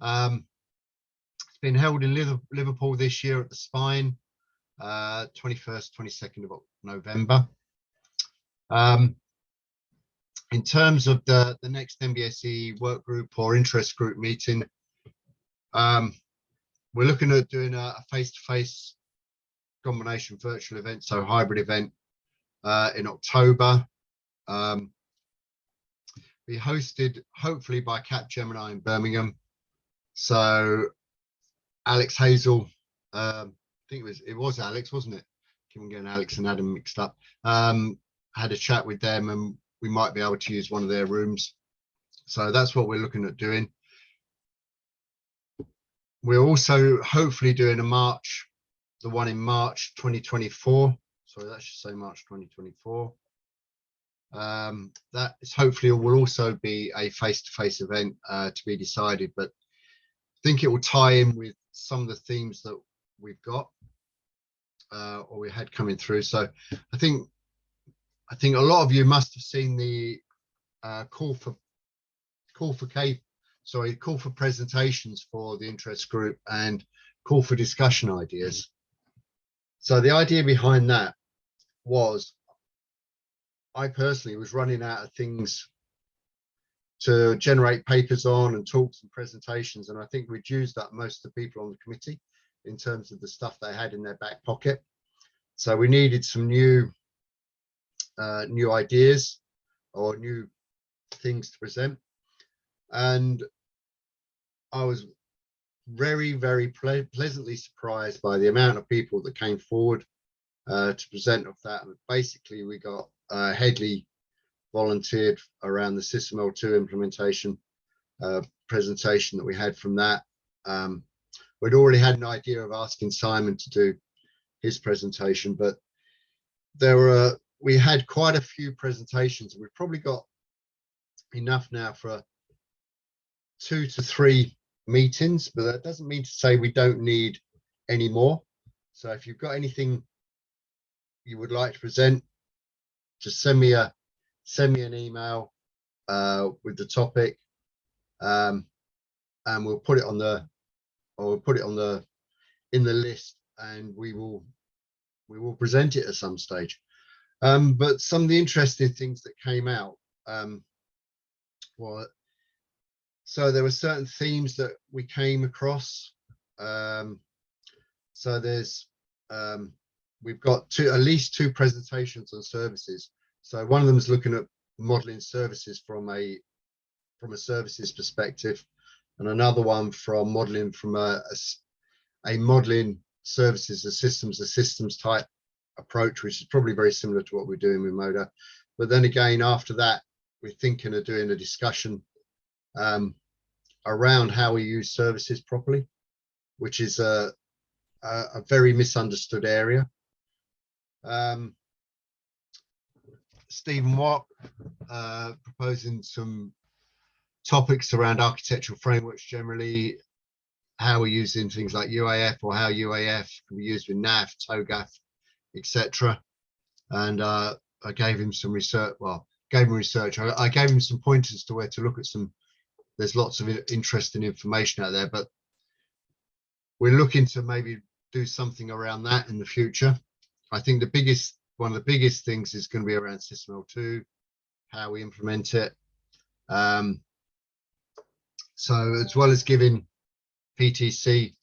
It's been held in Liverpool this year at the Spine, 21st, 22nd of November. In terms of the next MBSE work group or interest group meeting, we're looking at doing a face-to-face combination virtual event, so hybrid event in October. Be hosted hopefully by Capgemini in Birmingham. So Alex Hazel, I think it was Alex, wasn't it? Keep on getting Alex and Adam mixed up. Had a chat with them, and we might be able to use one of their rooms. So that's what we're looking at doing. We're also hopefully doing the one in March 2024. Sorry, that should say March 2024. That is hopefully will also be a face-to-face event to be decided, but I think it will tie in with some of the themes that we've got or we had coming through. So I think a lot of you must have seen the call for presentations for the interest group and call for discussion ideas. So the idea behind that was, I personally was running out of things to generate papers on and talks and presentations, and I think we'd used up most of the people on the committee in terms of the stuff they had in their back pocket. So we needed some new ideas or new things to present, and I was very, very pleasantly surprised by the amount of people that came forward to present of that. And basically, we got Headley volunteered around the SysML 2 implementation presentation that we had from that. We'd already had an idea of asking Simon to do his presentation, but we had quite a few presentations. We've probably got enough now for 2 to 3 meetings, but that doesn't mean to say we don't need any more. So if you've got anything you would like to present, just send me an email with the topic, and we'll put it in the list, and we will present it at some stage. But some of the interesting things that came out so there were certain themes that we came across. So there's we've got at least 2 presentations on services. So one of them is looking at modeling services from a services perspective, and another one from modeling from a modeling services as systems type approach, which is probably very similar to what we're doing with Moda. But then again, after that, we're thinking of doing a discussion around how we use services properly, which is a very misunderstood area. Stephen Watt proposing some topics around architectural frameworks generally, how we're using things like UAF, or how UAF can be used with NAF, TOGAF, etc. And I gave him some research. Well, gave him research. I gave him some pointers to where to look at some. There's lots of interesting information out there, but we're looking to maybe do something around that in the future. I think one of the biggest things is going to be around SysML 2, how we implement it. So as well as giving PTC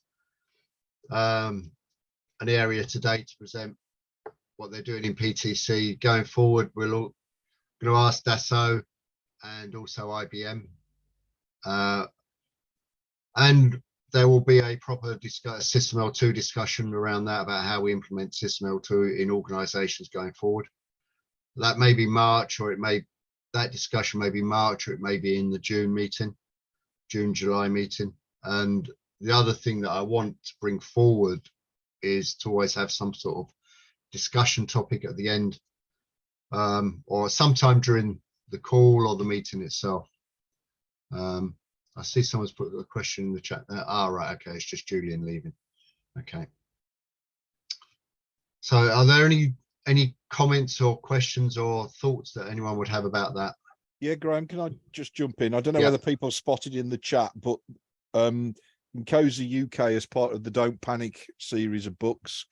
an area today to present what they're doing in PTC, going forward, we're going to ask Dassault and also IBM. And there will be a proper SysML 2 discussion around that, about how we implement SysML 2 in organizations going forward. That may be March, or that discussion may be March, or it may be in the June-July meeting. And the other thing that I want to bring forward is to always have some sort of discussion topic at the end, or sometime during the call or the meeting itself. I see someone's put a question in the chat there. Right, okay, it's just Julian leaving. Okay. So are there any comments or questions or thoughts that anyone would have about that? Yeah, Graham, can I just jump in? I don't know Yeah. whether people spotted in the chat, but INCOSE UK, as part of the Don't Panic series of books,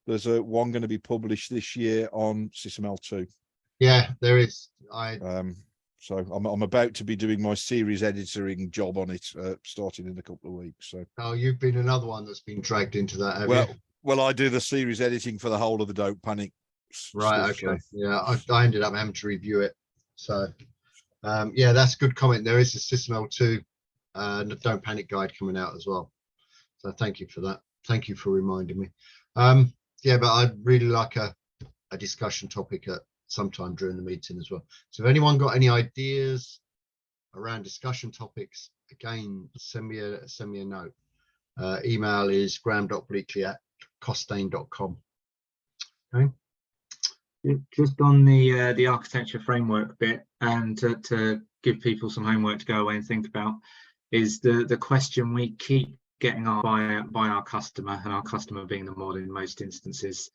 there's one going to be published this year on SysML 2. Yeah, there is. So I'm about to be doing my series editing job on it, starting in a couple of weeks. So. Oh, you've been another one that's been dragged into that, have you? Well, I do the series editing for the whole of the Don't Panic. Right. Stuff, Okay. so. Yeah, I ended up having to review it. So, yeah, that's a good comment. There is a SysML 2 Don't Panic guide coming out as well. So thank you for that. Thank you for reminding me. Yeah, but I'd really like a discussion topic at sometime during the meeting as well. So if anyone got any ideas around discussion topics, again, send me a note. Email is graham.bleakley@costain.com. Okay. Just on the architecture framework bit, and to give people some homework to go away and think about, is the question we keep getting asked by our customer, and our customer being the mod in most instances,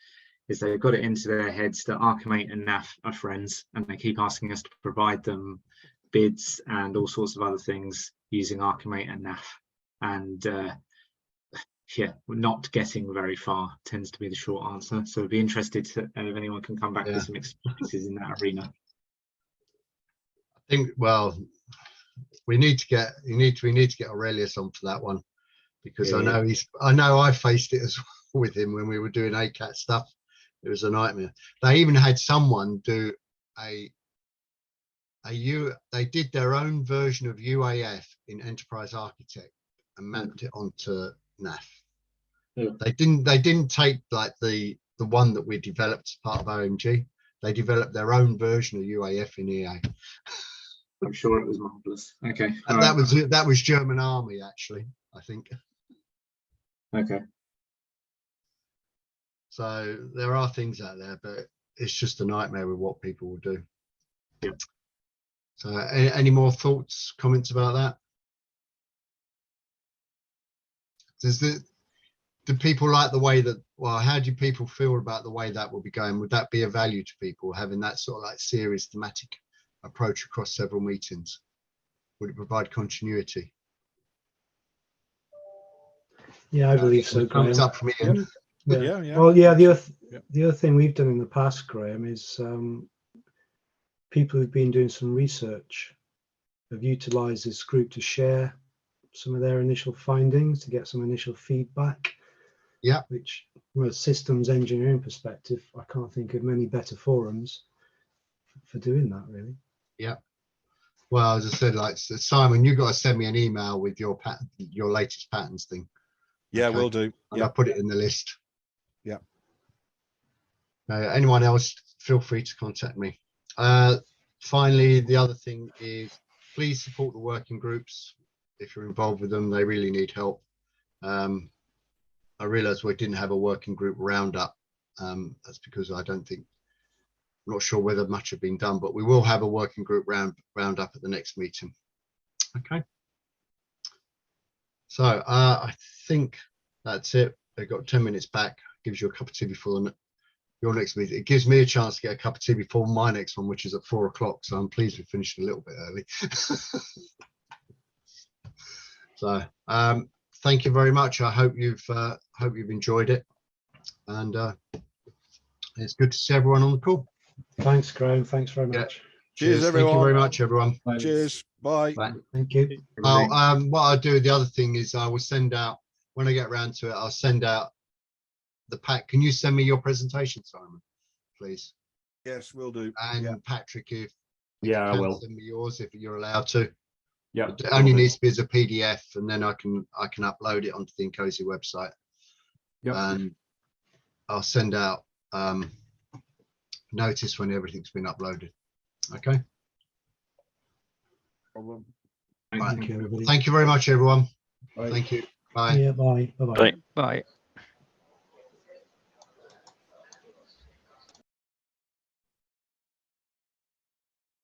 is they've got it into their heads that Archimate and NAF are friends, and they keep asking us to provide them bids and all sorts of other things using Archimate and NAF. And yeah, we're not getting very far, tends to be the short answer. So I'd be interested if anyone can come back with some experiences in that arena. I think, well, we need to get Aurelius on for that one, because I know I faced it as well with him when we were doing ACAT stuff. It was a nightmare. They even had someone do they did their own version of UAF in Enterprise Architect and mapped it onto NAF. Yeah. They didn't take like the one that we developed as part of OMG. They developed their own version of UAF in EA. I'm sure it was marvelous. Okay. And that was German Army, actually, I think. Okay. So there are things out there, but it's just a nightmare with what people will do. Yeah. So any more thoughts, comments about that? Do people like the way that, well, how do people feel about the way that will be going? Would that be a value to people, having that sort of like series thematic approach across several meetings? Would it provide continuity? Yeah, I believe so. Thumbs up from Ian. Yeah. Yeah. Well, yeah, the other thing we've done in the past, Graham, is people who've been doing some research have utilised this group to share some of their initial findings, to get some initial feedback. Yeah. Which, from a systems engineering perspective, I can't think of many better forums for doing that, really. Yeah. Well, as I said, like Simon, you got to send me an email with your latest patterns thing. Yeah, Okay. will do. And I'll put it in the list. Yeah. Anyone else, feel free to contact me. Finally, the other thing is, please support the working groups. If you're involved with them, they really need help. I realized we didn't have a working group roundup. That's because I'm not sure whether much had been done, but we will have a working group roundup at the next meeting. Okay. So I think that's it. They've got 10 minutes back. Gives you a cup of tea before your next meeting. It gives me a chance to get a cup of tea before my next one, which is at 4 o'clock. So I'm pleased we finished a little bit early. So thank you very much. I hope you've enjoyed it, and it's good to see everyone on the call. Thanks, Graham. Thanks very much. Cheers, everyone. Thank you very much, everyone. Cheers. Bye. Bye. Thank you. What I'll do, the other thing is I will send out, when I get around to it, I'll send out the pack. Can you send me your presentation, Simon, please? Yes, will do. And Patrick, if I will send me yours if you're allowed to. Yeah, it only needs to be as a PDF, and then I can upload it onto the INCOSE website. Yeah. And I'll send out notice when everything's been uploaded. Okay. Thank you, everybody. Thank you very much, everyone. Bye. Thank you. Bye. Yeah, bye. Bye-bye. Right. Bye.